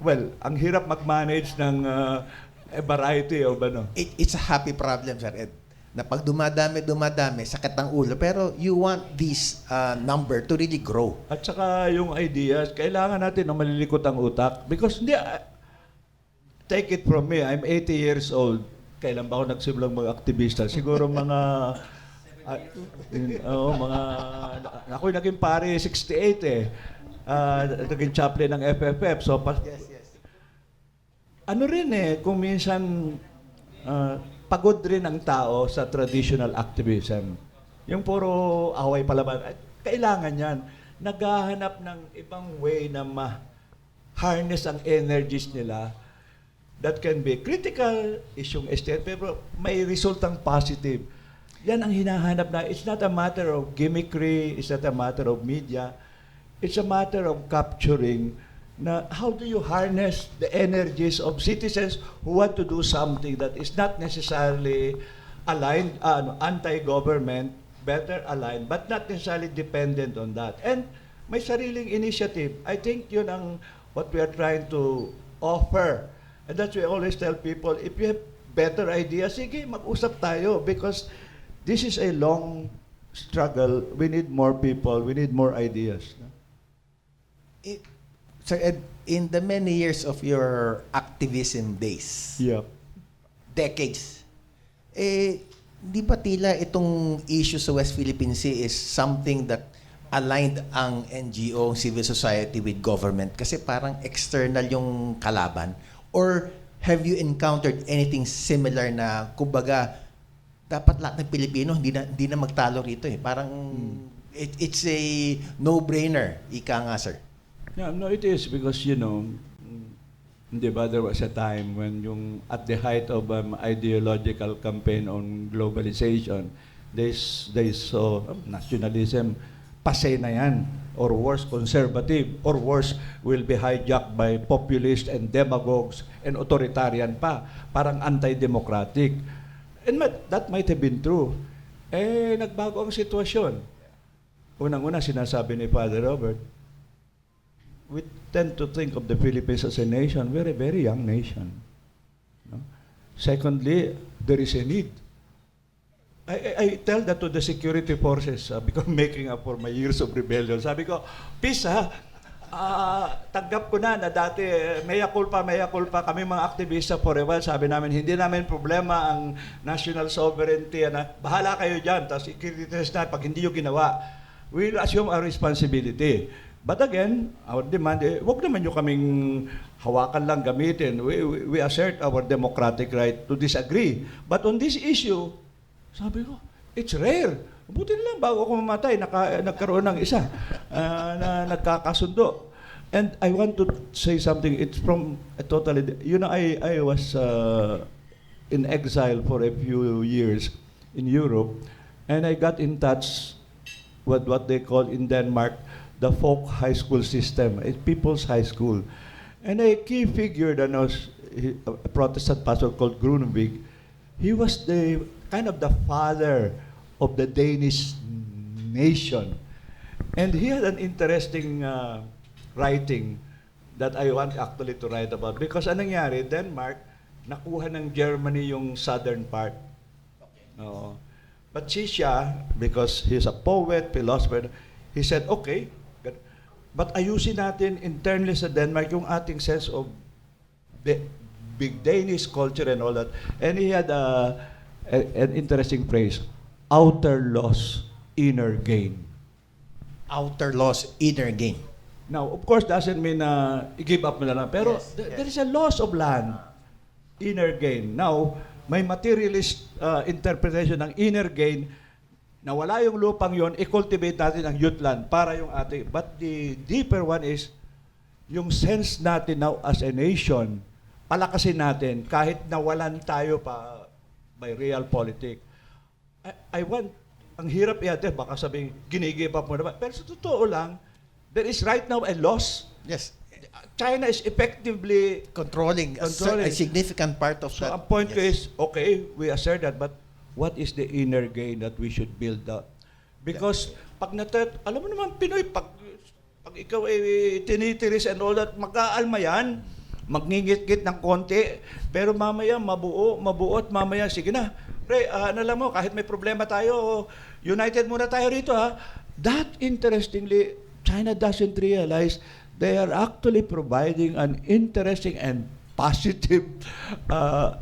Speaker 2: well, ang hirap mag-manage ng a variety of ano.
Speaker 1: It's a happy problem, Sir Ed. Na pag dumadami, sakit ng ulo. Pero you want this number to really grow.
Speaker 2: At saka yung ideas, kailangan natin ng malilikot ang utak. Because hindi, take it from me, I'm 80 years old. Kailan ba ako nagsimulang mag-aktivista? Siguro mga, ako'y naging pare 68 eh. Naging chaplain ng FFF. So, ano rin eh, kung minsan, pagod rin ang tao sa traditional activism. Yung puro away palaban. Kailangan yan. Naghahanap ng ibang way na ma-harness ang energies nila that can be critical, isyong estate, pero may resultang positive. Yan ang hinahanap na. It's not a matter of gimmickry, it's not a matter of media. It's a matter of capturing na how do you harness the energies of citizens who want to do something that is not necessarily aligned, anti-government, better aligned, but not necessarily dependent on that. And may sariling initiative. I think yun ang what we are trying to offer. And that's why I always tell people, if you have better ideas, sige, mag-usap tayo because this is a long struggle. We need more people. We need more ideas.
Speaker 1: Sir Ed, in the many years of your activism days,
Speaker 2: Yeah.
Speaker 1: decades, di ba tila itong issue sa West Philippine Sea is something that aligned ang NGO, civil society with government? Kasi parang external yung kalaban. Or have you encountered anything similar na, kumbaga, dapat lahat ng Pilipino hindi na magtalo rito eh. Parang it's a no-brainer, ika nga, sir.
Speaker 2: Yeah, no, it is because, di ba, there was a time when at the height of ideological campaign on globalization, they saw nationalism, pase na yan, or worse, conservative, or worse, will be hijacked by populists and demagogues and authoritarian pa, parang anti-democratic. And that might have been true. Nagbago ang sitwasyon. Unang-una, sinasabi ni Father Robert, we tend to think of the Philippines as a nation. We're a very young nation. No? Secondly, there is a need. I tell that to the security forces because making up for my years of rebellion. Sabi ko, peace ha, tanggap ko na dati mea culpa kami mga aktivista for a while. Sabi namin, hindi namin problema ang national sovereignty. Bahala kayo dyan, tapos i-criticize na pag hindi yung ginawa. We'll assume our responsibility. But again, our demand, wag naman nyo kaming hawakan lang gamitin. We assert our democratic right to disagree. But on this issue, sabi ko, it's rare. Buti na lang bago ako mamatay, nagkaroon ng isa na nagkakasundo. And I want to say something. It's from a totally, I was in exile for a few years in Europe, and I got in touch with what they call in Denmark the folk high school system, a people's high school. And a key figure that was a Protestant pastor called Grunewig, he was the kind of the father of the Danish nation. And he had an interesting writing that I want actually to write about. Because anong nangyari, Denmark, nakuha ng Germany yung southern part. Oo. But siya, because he's a poet, philosopher, he said, okay, but ayusin natin internally sa Denmark yung ating sense of big Danish culture and all that. And he had an interesting phrase, outer loss, inner gain.
Speaker 1: Outer loss, inner gain.
Speaker 2: Now, of course, doesn't mean i-give up mo na lang. Pero
Speaker 1: Yes,
Speaker 2: there is a loss of land, inner gain. Now, may materialist interpretation ng inner gain na wala yung lupang yon, i-cultivate natin ang youth land para yung ating. But the deeper one is yung sense natin now as a nation, palakasin natin kahit nawalan tayo pa by real politics. I want, ang hirap yata, baka sabihin, ginigib up mo naman. Pero sa totoo lang, there is right now a loss.
Speaker 1: Yes.
Speaker 2: China is effectively
Speaker 1: Controlling,
Speaker 2: Controlling.
Speaker 1: a significant part of
Speaker 2: So
Speaker 1: that.
Speaker 2: ang point ko
Speaker 1: Yes.
Speaker 2: is, okay, we assert that, but what is the inner gain that we should build up? Because pag alam mo naman, Pinoy, pag ikaw ay tinitiris and all that, mag-aalma yan, magngingit-git ng konti, pero mamaya mabuo at mamaya, sige na, pre, alam mo, kahit may problema tayo, united muna tayo rito ha. That, interestingly, China doesn't realize they are actually providing an interesting and positive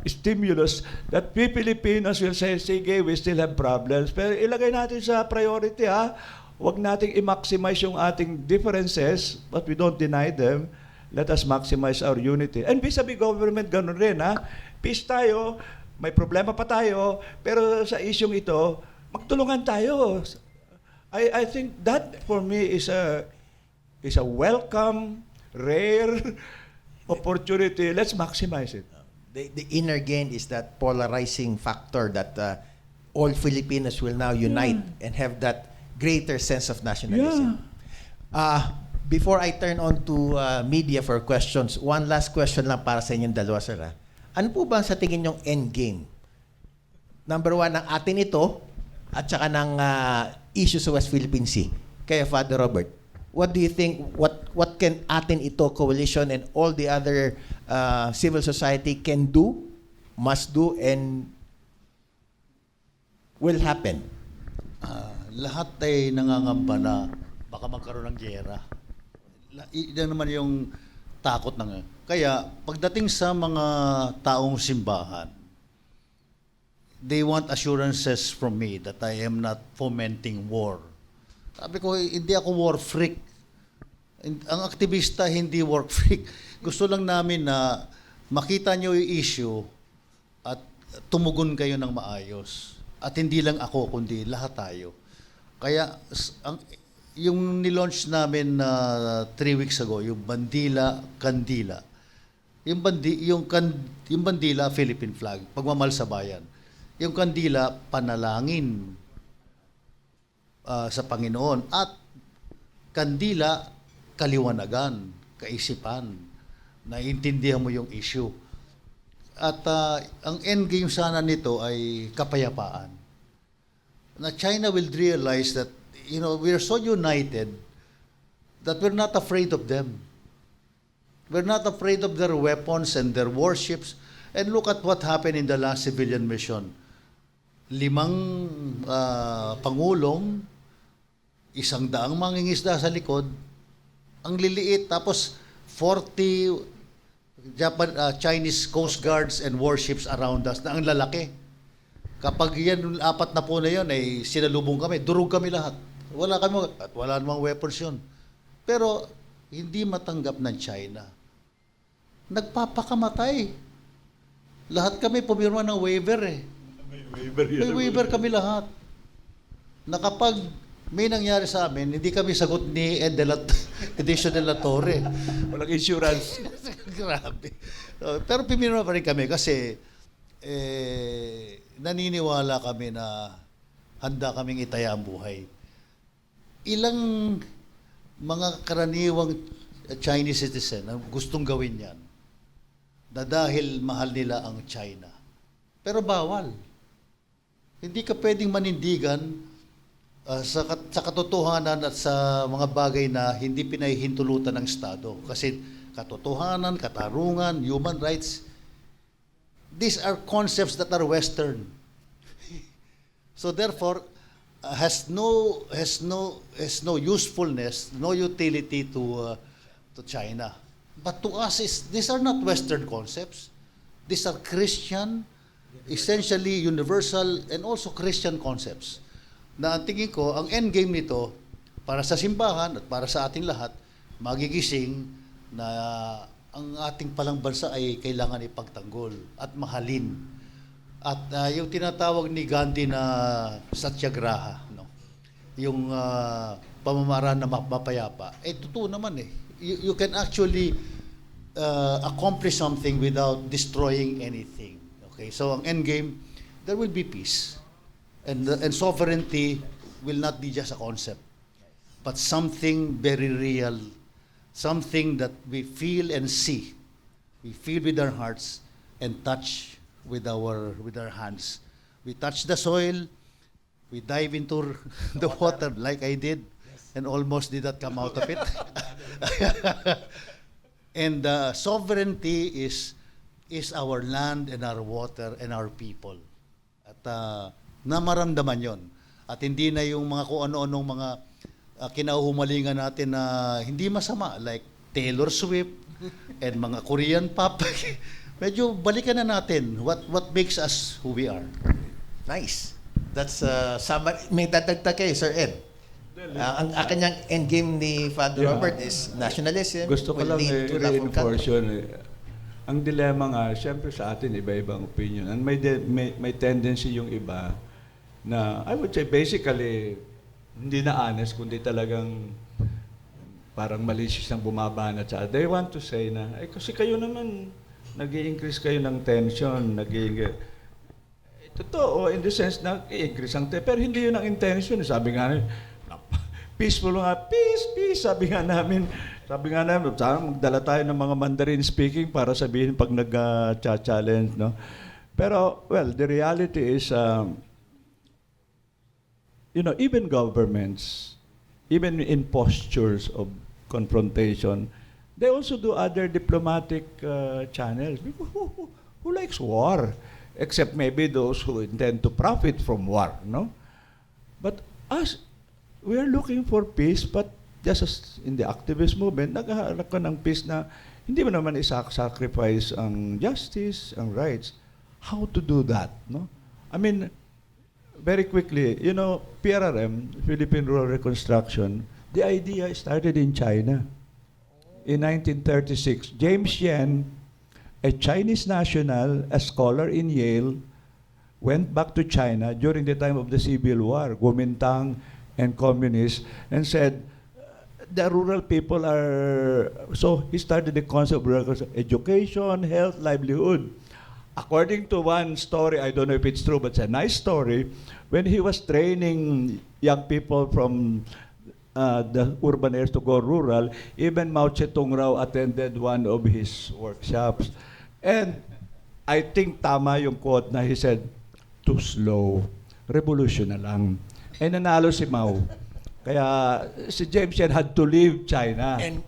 Speaker 2: stimulus that we Filipinos will say, sige, we still have problems. Pero ilagay natin sa priority ha. Huwag nating i-maximize yung ating differences, but we don't deny them. Let us maximize our unity. And vis-a-vis government, ganun rin ha. Peace tayo, may problema pa tayo, pero sa isyong ito, magtulungan tayo. I think that for me is a welcome, rare opportunity. Let's maximize it.
Speaker 1: The inner gain is that polarizing factor that all Filipinos will now unite and have that greater sense of nationalism. Before I turn on to media for questions, one last question lang para sa inyong dalawa, sir. Ano po ba sa tingin yung end game? Number one, ng atin ito at saka ng issue sa West Philippine Sea. Kaya Father Robert, what do you think, what can atin ito coalition and all the other civil society can do, must do, and will happen?
Speaker 3: Lahat ay nangangamba na baka magkaroon ng giyera. Yan naman yung takot ng. Kaya pagdating sa mga taong simbahan, they want assurances from me that I am not fomenting war. Sabi ko, hindi ako war freak. Ang aktivista hindi war freak. Gusto lang namin na makita nyo yung issue at tumugon kayo ng maayos. At hindi lang ako, kundi lahat tayo. Kaya yung nilaunch namin 3 weeks ago, yung Bandila Kandila. Yung Bandila Philippine flag, pagmamahal sa bayan. Yung Kandila panalangin sa Panginoon at Kandila kaliwanagan, kaisipan, naiintindihan mo yung issue. At ang end game sana nito ay kapayapaan. Na China will realize that, we are so united that we're not afraid of them. We're not afraid of their weapons and their warships. And look at what happened in the last civilian mission. 5 pangulong, 100 mangingisda sa likod, ang liliit, tapos 40 Chinese Coast Guards and warships around us na ang lalaki. Kapag yan, 4 na po na yun, ay sinalubong kami, durog kami lahat. Wala namang weapons yun. Pero hindi matanggap ng China. Nagpapakamatay. Lahat kami pumirma ng waiver eh. May waiver kami lahat. Na kapag may nangyari sa amin, hindi kami sagot ni Edition de la Torre.
Speaker 2: Walang insurance.
Speaker 3: Grabe. Pero pumirma pa rin kami kasi naniniwala kami na handa kaming itaya ang buhay. Ilang mga karaniwang Chinese citizen ang gustong gawin yan na dahil mahal nila ang China. Pero bawal. Hindi ka pwedeng manindigan sa katotohanan at sa mga bagay na hindi pinahihintulutan ng Estado. Kasi katotohanan, katarungan, human rights, these are concepts that are Western. So therefore, has no usefulness, no utility to China. But to us, these are not Western concepts. These are Christian, essentially universal, and also Christian concepts. Na ang tingin ko, ang end game nito, para sa simbahan at para sa ating lahat, magigising na ang ating palang bansa ay kailangan ipagtanggol at mahalin. At yung tinatawag ni Gandhi na satyagraha, no? Yung pamamaraan na mapayapa, totoo naman eh. You can actually accomplish something without destroying anything. Okay, so ang endgame, there will be peace. And sovereignty will not be just a concept, but something very real, something that we feel and see. We feel with our hearts and touch with our hands. We touch the soil, we dive into the water like I did, and almost did not come out of it. And sovereignty is our land and our water and our people. At namaramdaman yon. At hindi na yung mga kung ano-anong mga kinahumalingan natin na hindi masama, like Taylor Swift and mga Korean pop. Medyo balikan na natin what makes us who we are.
Speaker 1: Nice. That's summary. May dadagdag kayo, Sir Ed. Ang kanyang endgame ni Father Robert is nationalism.
Speaker 2: Gusto ko
Speaker 1: will
Speaker 2: lang
Speaker 1: lead to love of
Speaker 2: i-reinforce
Speaker 1: country.
Speaker 2: yun. Ang dilemma nga, syempre sa atin, iba-ibang opinion. And may tendency yung iba na, I would say, basically, hindi na honest, kundi talagang parang malicious ang bumabanat sa atin. They want to say na, kasi kayo naman, nag-i-increase kayo ng tension, totoo, in the sense na i-increase ang tension, pero hindi yun ang intention. Sabi nga namin, peaceful nga, peace, sabi nga namin, sana magdala tayo ng mga Mandarin speaking para sabihin pag nag-challenge, no? Pero, well, the reality is, even governments, even in postures of confrontation, they also do other diplomatic channels. Who likes war? Except maybe those who intend to profit from war, no? But us, we are looking for peace, but just as in the activist movement, naghahanap ka ng peace na hindi mo naman sacrifice ang justice, ang rights. How to do that, no? I mean, very quickly, PRRM, Philippine Rural Reconstruction, the idea started in China. In 1936, James Yen, a Chinese national, a scholar in Yale, went back to China during the time of the Civil War, Kuomintang and communists, and said, the rural people are... So he started the concept of education, health, livelihood. According to one story, I don't know if it's true, but it's a nice story, when he was training young people from the urban areas to go rural, even Mao Zedong raw attended one of his workshops. And I think tama yung quote na he said, too slow, revolution na lang. Eh nanalo si Mao. Kaya si James Yen had to leave China.
Speaker 1: And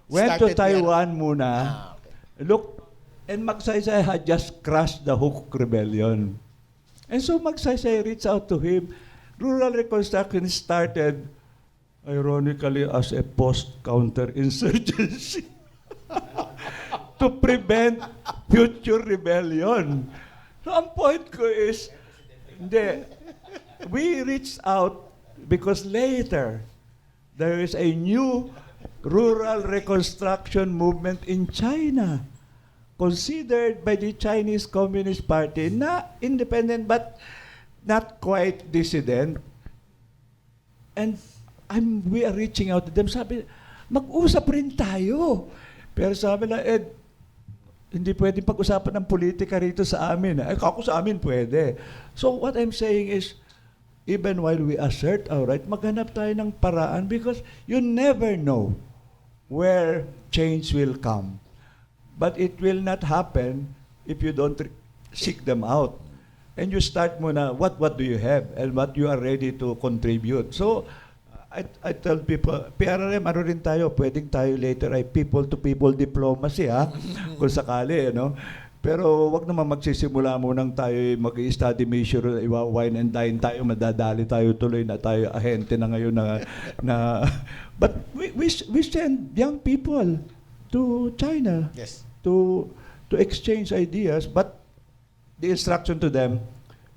Speaker 2: went to
Speaker 1: started
Speaker 2: Taiwan muna.
Speaker 1: Okay.
Speaker 2: Look, and Magsaysay had just crushed the Huk Rebellion. And so Magsaysay reached out to him. Rural reconstruction started, ironically, as a post-counterinsurgency to prevent future rebellion. So ang point ko is, we reached out because later there is a new rural reconstruction movement in China, considered by the Chinese Communist Party, not independent but not quite dissident. And we are reaching out to them. Sabi, mag-usap rin tayo. Pero sabi na, Ed, hindi pwede pag-usapan ng politika rito sa amin. Ako sa amin pwede. So what I'm saying is, even while we assert our right, maghanap tayo ng paraan because you never know where change will come. But it will not happen if you don't seek them out. And you start muna, what do you have and what you are ready to contribute. So, I tell people, PRRM, ano rin tayo, pwedeng tayo later ay people-to-people diplomacy, ha? Kung sakali, Pero wag naman magsisimula munang tayo mag-study mission, wine and dine tayo, madadali tayo tuloy na tayo ahente na ngayon na but we send young people to China.
Speaker 1: Yes.
Speaker 2: To exchange ideas, but the instruction to them,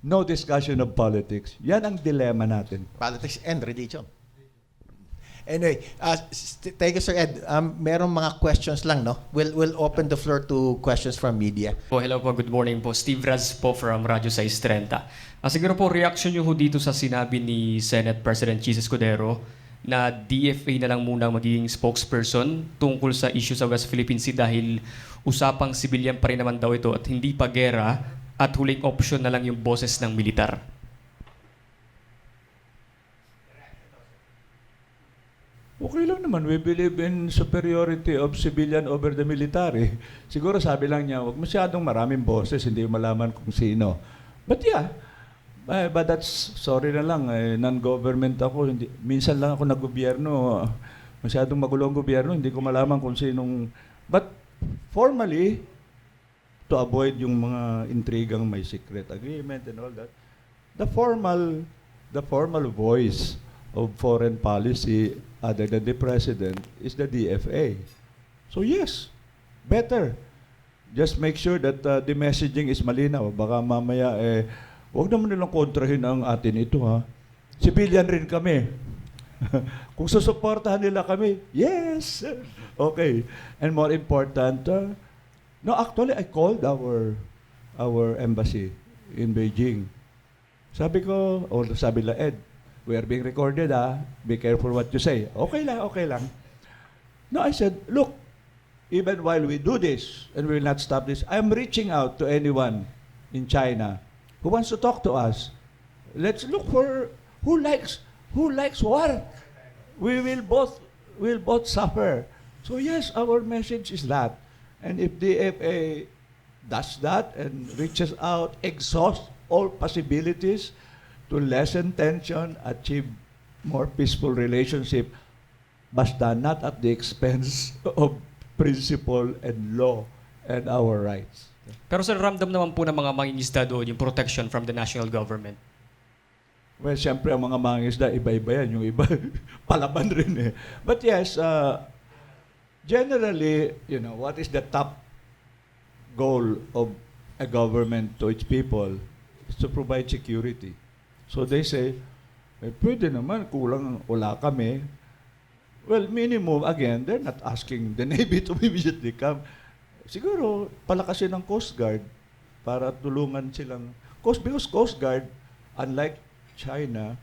Speaker 2: no discussion of politics. Yan ang dilemma natin.
Speaker 1: Politics and religion. Anyway, thank you, Sir Ed. Merong mga questions lang, no? We'll open the floor to questions from media.
Speaker 4: Hello po, good morning po. Steve Raz po from Radyo 630. Siguro po, reaction nyo po dito sa sinabi ni Senate President Chis Escudero na DFA na lang muna magiging spokesperson tungkol sa issue sa West Philippine Sea dahil usapang sibilyan pa rin naman daw ito at hindi pa gera at huling option na lang yung boses ng militar.
Speaker 2: Okay lang naman. We believe in superiority of civilian over the military. Siguro sabi lang niya, huwag masyadong maraming boses, hindi malaman kung sino. But yeah, but that's, sorry na lang, non-government ako. Minsan lang ako nag-gobyerno. Masyadong magulo ang gobyerno, hindi ko malaman kung sinong... But formally, to avoid yung mga intrigang may secret agreement and all that, the formal voice of foreign policy other than the president is the DFA. So yes, better. Just make sure that the messaging is malinaw. Baka mamaya, huwag naman nilang kontrahin ang atin ito, ha. Civilian rin kami. Kung susuportahan nila kami, yes! Okay. And more important, no, actually, I called our embassy in Beijing. Sabi ko, sabi la Ed, we are being recorded, be careful what you say. Okay lang. No, I said, look, even while we do this, and we will not stop this, I'm reaching out to anyone in China who wants to talk to us. Let's look for who likes war. We'll both suffer. So yes, our message is that. And if DFA does that and reaches out, exhausts all possibilities to lessen tension, achieve more peaceful relationship, basta not at the expense of principle and law and our rights.
Speaker 4: Pero sir, ramdam naman po ng mga mangingisda doon yung protection from the national government.
Speaker 2: Well, siyempre ang mga mangingisda, iba-iba yan. Yung iba, palaban rin eh. But yes, generally, what is the top goal of a government to its people is to provide security. So they say, pwede naman, kulang, wala kami. Well, minimum, again, they're not asking the Navy to immediately come. Siguro, palakasin ng Coast Guard para tulungan silang... Because Coast Guard, unlike China,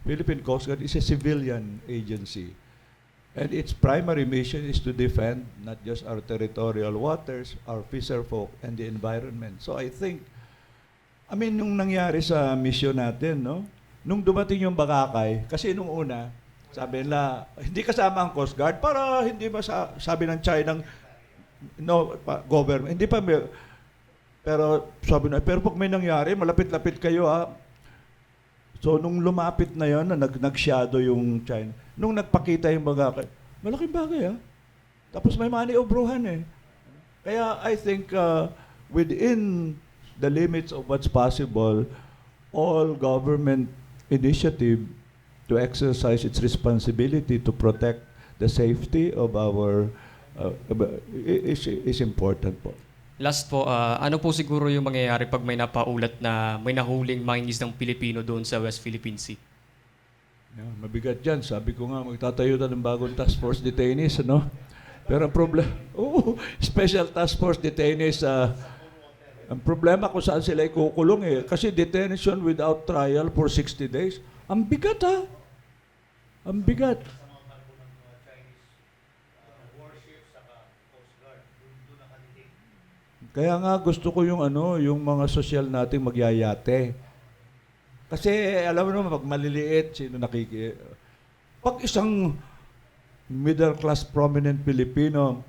Speaker 2: Philippine Coast Guard is a civilian agency. And its primary mission is to defend not just our territorial waters, our fisherfolk, and the environment. So I think, nung nangyari sa mission natin, no? Nung dumating yung Boracay, kasi nung una, sabi nila, hindi kasama ang Coast Guard para hindi sabi ng China, government, hindi pa may, pero sabi na, pero pag may nangyari, malapit-lapit kayo, ha. So nung lumapit na yon, nag-shadow yung China, nung nagpakita yung Boracay, malaking bagay, ha. Tapos may maniobrohan eh. Kaya I think within the limits of what's possible, all government initiative to exercise its responsibility to protect the safety of our is important po.
Speaker 4: Last po, ano po siguro yung mangyayari pag may napaulat na may nahuling mangingisdang Pilipino doon sa West Philippine Sea?
Speaker 2: Yeah, mabigat yan. Sabi ko nga, magtatayo na ng bagong task force detainees, ano? Pero ang special task force detainees, ang problema kung saan sila ikukulong eh. Kasi detention without trial for 60 days, ang bigat ha. Ang bigat. Kaya nga gusto ko yung yung mga social nating magyayate. Kasi alam mo naman, pag maliliit, sino pag isang middle class prominent Filipino,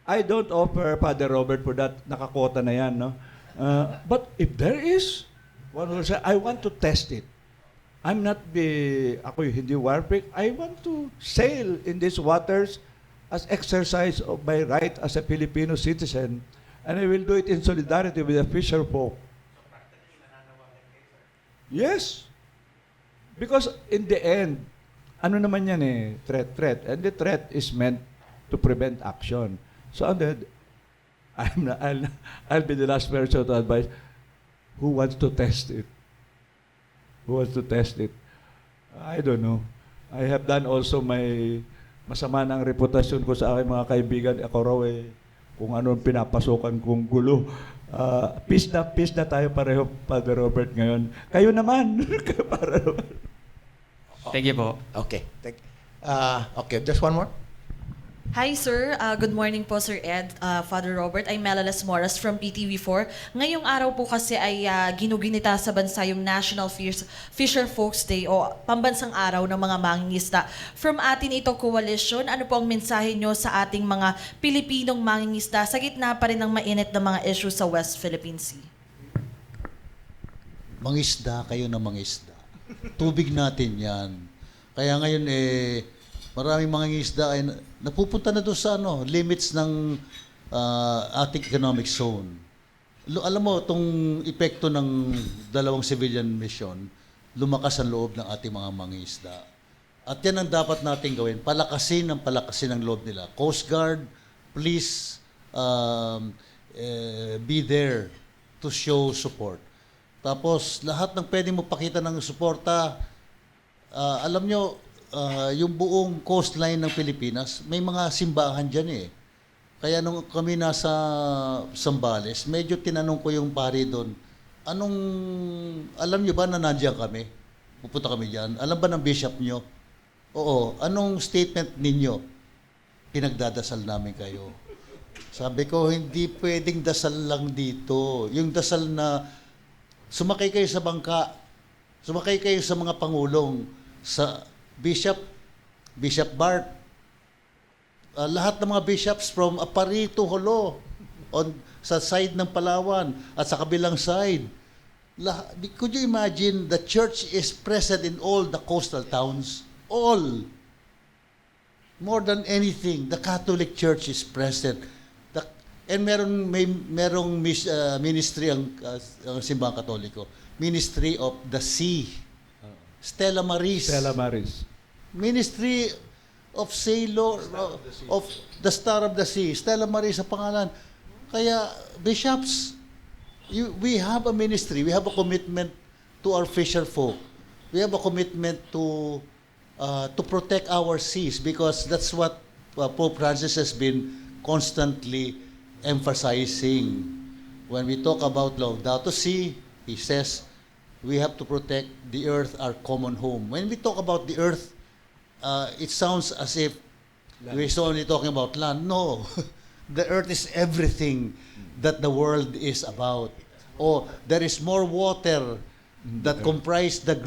Speaker 2: I don't offer Father Robert for that, nakakota na yan, no? But if there is, one will say, I want to test it. Ako hindi warpig. I want to sail in these waters as exercise of my right as a Filipino citizen. And I will do it in solidarity with the fisher folk. Yes. Because in the end, ano naman yan eh, threat. And the threat is meant to prevent action. So I'll be the last person to advise who wants to test it. Who wants to test it? I don't know. I have done also my masama ng reputasyon ko sa aking mga kaibigan. Ako raw kung ano ang pinapasukan kong gulo. Peace na tayo pareho, Father Robert, ngayon. Kayo naman. Para naman.
Speaker 4: Thank you po.
Speaker 1: Okay. Okay, just one more.
Speaker 5: Hi sir, good morning po Sir Ed, Father Robert. I'm Melalas Moras from PTV4. Ngayong araw po kasi ay ginuginita sa bansa yung National Fisher Folks Day o pambansang araw ng mga mangingisda. From atin ito coalition, ano po ang mensahe nyo sa ating mga Pilipinong mangingisda sa gitna pa rin ng mainit na mga issues sa West Philippine Sea?
Speaker 3: Mangisda kayo na mangisda. Tubig natin yan. Kaya ngayon maraming mga isda ay napupunta na doon sa limits ng ating economic zone. Alam mo, itong epekto ng dalawang civilian mission, lumakas ang loob ng ating mga mangingisda. At yan ang dapat natin gawin, palakasin ang loob nila. Coast Guard, please be there to show support. Tapos, lahat ng pwede mo pakita ng suporta, alam nyo, yung buong coastline ng Pilipinas, may mga simbahan dyan eh. Kaya nung kami nasa Zambales, medyo tinanong ko yung pari doon, alam nyo ba na nandiyan kami? Pupunta kami dyan. Alam ba ng bishop nyo? Oo. Anong statement ninyo? Pinagdadasal namin kayo. Sabi ko, hindi pwedeng dasal lang dito. Yung dasal na sumakay kayo sa bangka, sumakay kayo sa mga pangulong, sa Bishop Bart, lahat ng mga bishops from Apari to Holo, sa side ng Palawan at sa kabilang side. Could you imagine the church is present in all the coastal towns? All. More than anything, the Catholic Church is present. And merong ministry ang Simbahang Katoliko. Ministry of the Sea. Stella Maris. Ministry of Sailor, of the Star of the Sea. Stella Maris sa pangalan. Kaya, bishops, we have a ministry, we have a commitment to our fisher folk. We have a commitment to protect our seas because that's what Pope Francis has been constantly emphasizing. When we talk about Laudato Si, he says, we have to protect the earth, our common home. When we talk about the earth, it sounds as if we're only talking about land. No, the earth is everything that the world is about. Oh, there is more water that comprise the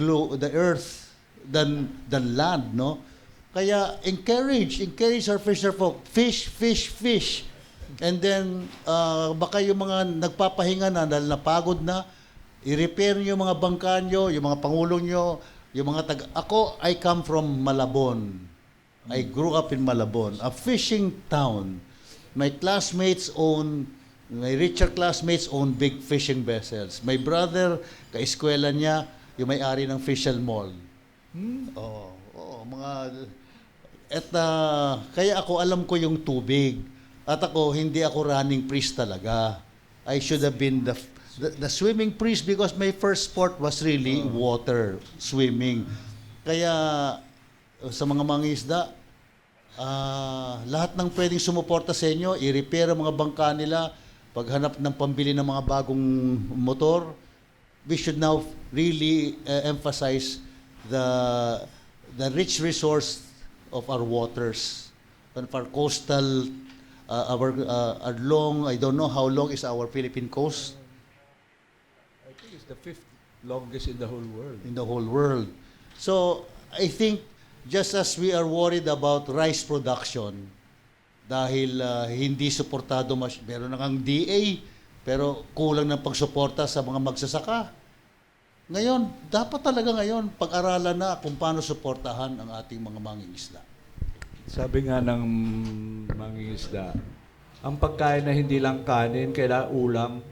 Speaker 3: earth than land, no? Kaya encourage our fisher folk, fish. And then baka yung mga nagpapahinga na dahil napagod na, i-repair nyo yung mga bangka nyo, yung mga pangulong nyo, yung mga Ako, I come from Malabon. I grew up in Malabon, a fishing town. My richer classmates own big fishing vessels. My brother, kaeskwela niya, yung may-ari ng Fischel Mall. Kaya ako alam ko yung tubig. At hindi ako running priest talaga. I should have been the swimming priest because my first sport was really water, swimming. Kaya sa mga mangingisda, lahat ng pwedeng sumuporta sa inyo, i-repair ang mga bangka nila, paghanap ng pambili ng mga bagong motor, we should now really emphasize the rich resource of our waters, of our coastal, our long, I don't know how long is our Philippine coast.
Speaker 2: I think it's the 5th longest in the whole world.
Speaker 3: In the whole world. So, I think just as we are worried about rice production, dahil hindi suportado, meron na kang DA, pero kulang ng pagsuporta sa mga magsasaka. Ngayon, dapat talaga ngayon, pag-aralan na kung paano suportahan ang ating mga mangingisda.
Speaker 2: Sabi nga ng mangingisda, ang pagkain na hindi lang kanin, kailangan ulam.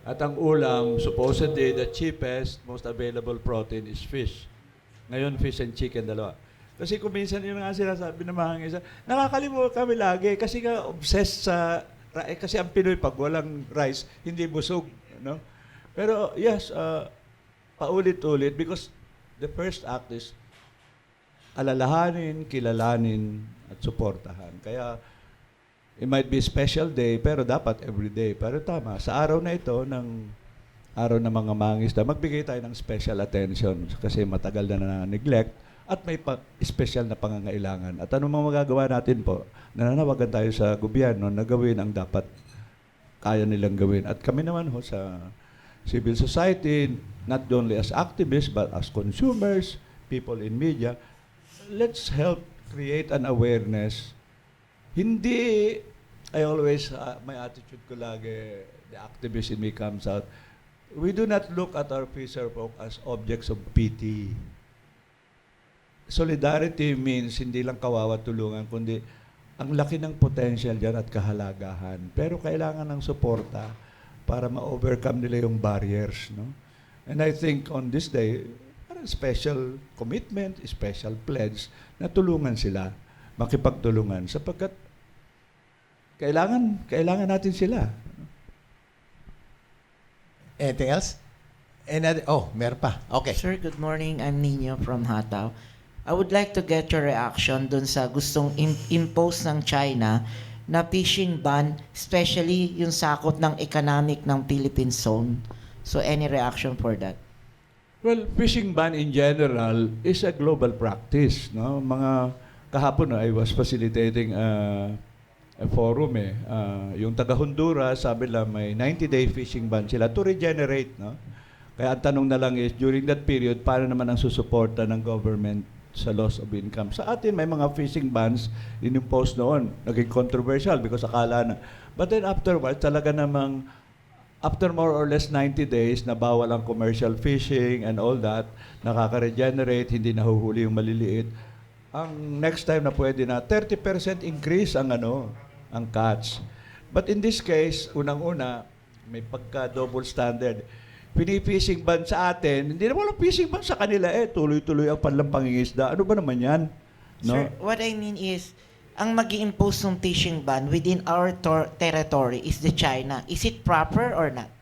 Speaker 2: At ang ulam, supposedly, the cheapest, most available protein is fish. Ngayon, fish and chicken, dalawa. Kasi kung minsan yun nga sinasabi ng mga isa, nakakalimutan kami lagi kasi nga obsessed sa kasi ang Pinoy pag walang rice, hindi busog. No? Pero yes, paulit-ulit because the first act is alalahanin, kilalanin, at suportahan. Kaya, it might be special day, pero dapat every day. Pero tama, sa araw na ito, araw ng mga mangisda, magbigay tayo ng special attention kasi matagal na neglect at may special na pangangailangan. At ano mga magagawa natin po? Nananawagan tayo sa gobyerno na gawin ang dapat kaya nilang gawin. At kami naman ho sa civil society, not only as activists but as consumers, people in media, let's help create an awareness. Hindi, I always, my attitude ko lagi, the activist in me comes out, we do not look at our fisher folk as objects of pity. Solidarity means hindi lang kawawa tulungan, kundi ang laki ng potential dyan at kahalagahan. Pero kailangan ng suporta para ma-overcome nila yung barriers. No? And I think on this day, parang special commitment, special pledge na tulungan sila, makipagtulungan, sapagkat kailangan natin sila.
Speaker 1: Anything else? Meron pa. Okay.
Speaker 6: Sir, good morning. I'm Nino from Hataw. I would like to get your reaction dun sa gustong impose ng China na fishing ban, especially yung sakot ng economic ng Philippine zone. So, any reaction for that?
Speaker 2: Well, fishing ban in general is a global practice. No? Kahapon I was facilitating a forum yung taga Honduras, sabi lang may 90-day fishing ban sila to regenerate, no? Kaya ang tanong na lang is, during that period, paano naman ang susuporta ng government sa loss of income? Sa atin, may mga fishing bans inimpose noon. Naging controversial because akala na. But then afterwards, talaga namang after more or less 90 days, na bawal ang commercial fishing and all that, nakaka-regenerate, hindi nahuhuli yung maliliit. Ang next time na pwede na, 30% increase ang catch. But in this case, unang-una, may pagka-double standard. Pinifishing ban sa atin, hindi na walang fishing ban sa kanila tuloy-tuloy ang panlang pangingisda. Ano ba naman yan? No?
Speaker 6: Sir, what I mean is, ang mag-i-impose ng fishing ban within our territory is the China. Is it proper or not?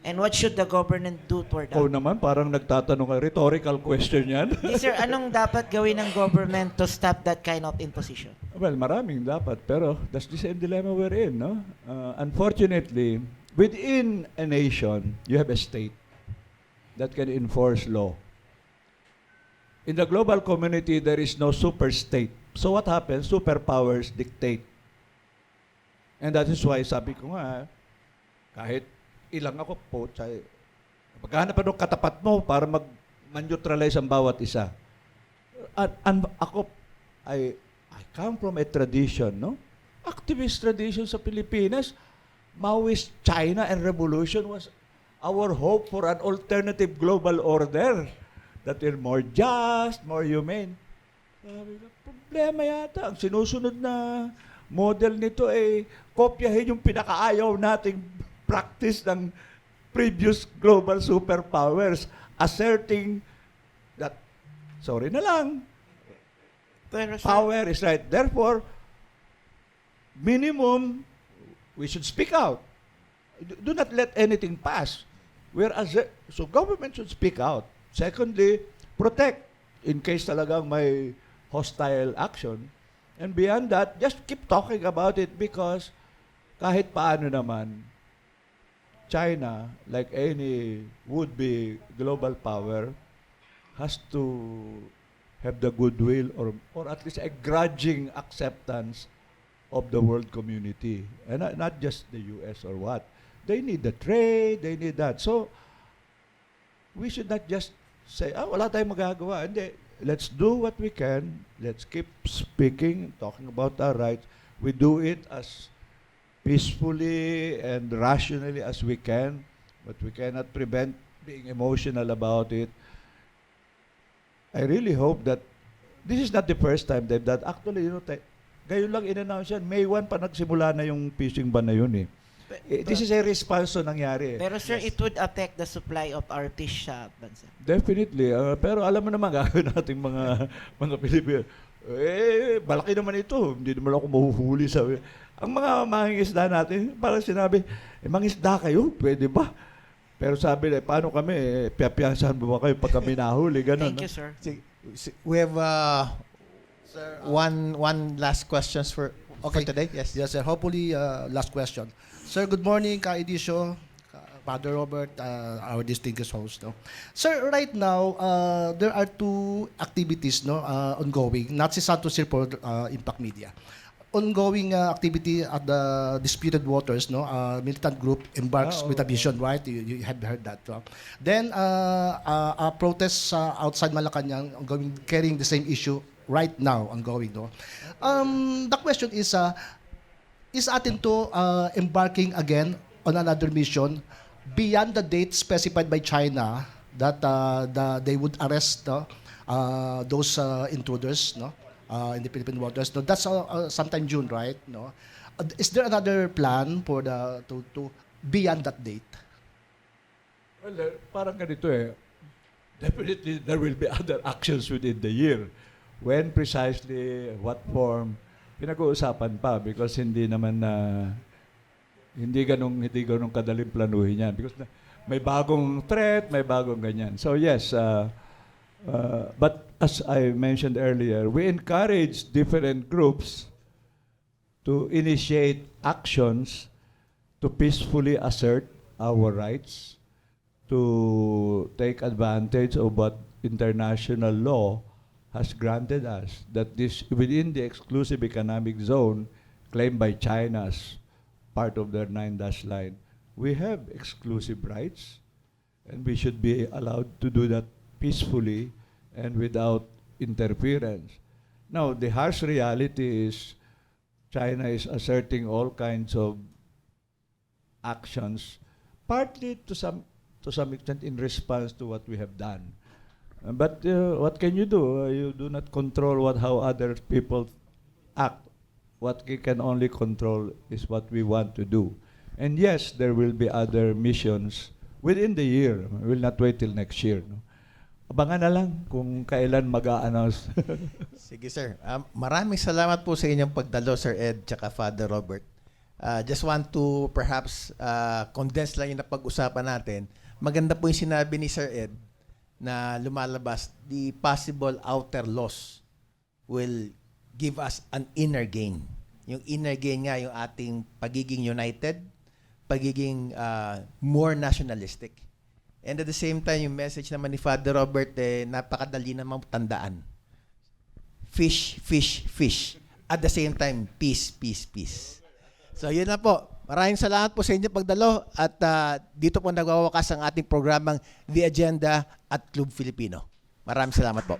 Speaker 6: And what should the government do for that?
Speaker 2: Naman, parang nagtatanong ka, rhetorical question yan.
Speaker 6: Yes, sir, anong dapat gawin ng government to stop that kind of imposition?
Speaker 2: Well, maraming dapat, pero that's the same dilemma we're in, no? Unfortunately, within a nation, you have a state that can enforce law. In the global community, there is no super state. So what happens? Superpowers dictate. And that is why sabi ko nga, kahit ilang ako po, maghanap pa ng katapat mo para mag-neutralize ang bawat isa. At ako, I come from a tradition, no? Activist tradition sa Pilipinas. Maoist China and revolution was our hope for an alternative global order that will more just, more humane. Problema yata. Ang sinusunod na model nito ay kopyahin yung pinakaayaw nating practice ng previous global superpowers, asserting that, sorry na lang,
Speaker 6: Pero, sir,
Speaker 2: power is right. Therefore, minimum, we should speak out. Do not let anything pass. So government should speak out. Secondly, protect in case talagang may hostile action. And beyond that, just keep talking about it because kahit paano naman, China, like any would-be global power, has to have the goodwill or at least a grudging acceptance of the world community. And not just the US or what. They need the trade, they need that. So, we should not just say, wala tayong magagawa. Hindi. Let's do what we can. Let's keep speaking, talking about our rights. We do it as peacefully and rationally as we can, but we cannot prevent being emotional about it. I really hope that this is not the first time that actually, gayon lang in-announce yan. May 1 pa nagsimula na yung fishing ban na yun eh. This is a response to nangyari.
Speaker 6: Pero sir, it would affect the supply of our fish sa bansa.
Speaker 2: Definitely. Pero alam mo naman, gagawin nating mga Pilipino. Malaki naman ito. Hindi naman ako mahuhuli. Sabi. Ang mga mangingisda natin, parang sinabi, mangisda kayo, pwede ba? Pero sabi, paano kami? Piyapiyansahan mo ba kayo pag kami nahuli? Ganun,
Speaker 6: Thank you, sir.
Speaker 1: We have one last questions for today. Yes.
Speaker 7: Yes, sir. Hopefully, last question. Sir, good morning, Ka-Edisio, Father Robert, our distinguished host. No? Sir, right now, there are two activities no, ongoing, not si Santos Sir for Impact Media. Ongoing activity at the disputed waters, no, militant group embarks with a vision, right? You had heard that. No? Then, a protest outside Malacanang ongoing, carrying the same issue right now ongoing. No? The question is atin to embarking again on another mission beyond the date specified by China that they would arrest those intruders, no? In the Philippine waters. No, that's sometime June, right? No, is there another plan for to beyond that date?
Speaker 2: Well, parang ganito eh. Definitely, there will be other actions within the year. When precisely, what form, pinag-uusapan pa because hindi naman hindi ganong kadaling planuhin yan because may bagong threat, may bagong ganyan. So yes, but as I mentioned earlier, we encourage different groups to initiate actions to peacefully assert our rights, to take advantage of what international law has granted us, that this within the exclusive economic zone claimed by China as part of their 9-dash line, we have exclusive rights, and we should be allowed to do that peacefully and without interference. Now, the harsh reality is China is asserting all kinds of actions, partly to some extent in response to what we have done. But what can you do? You do not control how other people act. What we can only control is what we want to do. And yes, there will be other missions within the year. We will not wait till next year. No? Abangan na lang kung kailan mag-a-announce.
Speaker 1: Sige, sir. Maraming salamat po sa inyong pagdalo, Sir Ed, tsaka Father Robert. Just want to perhaps condense lang yung napag-usapan natin. Maganda po yung sinabi ni Sir Ed na lumalabas, the possible outer loss will give us an inner gain. Yung inner gain nga, yung ating pagiging united, pagiging more nationalistic. And at the same time, yung message naman ni Father Robert, napakadali namang tandaan. Fish, fish, fish. At the same time, peace, peace, peace. So, yun na po. Maraming salamat po sa inyong pagdalo at dito po nagwawakas ang ating programang The Agenda at Club Filipino. Maraming salamat po.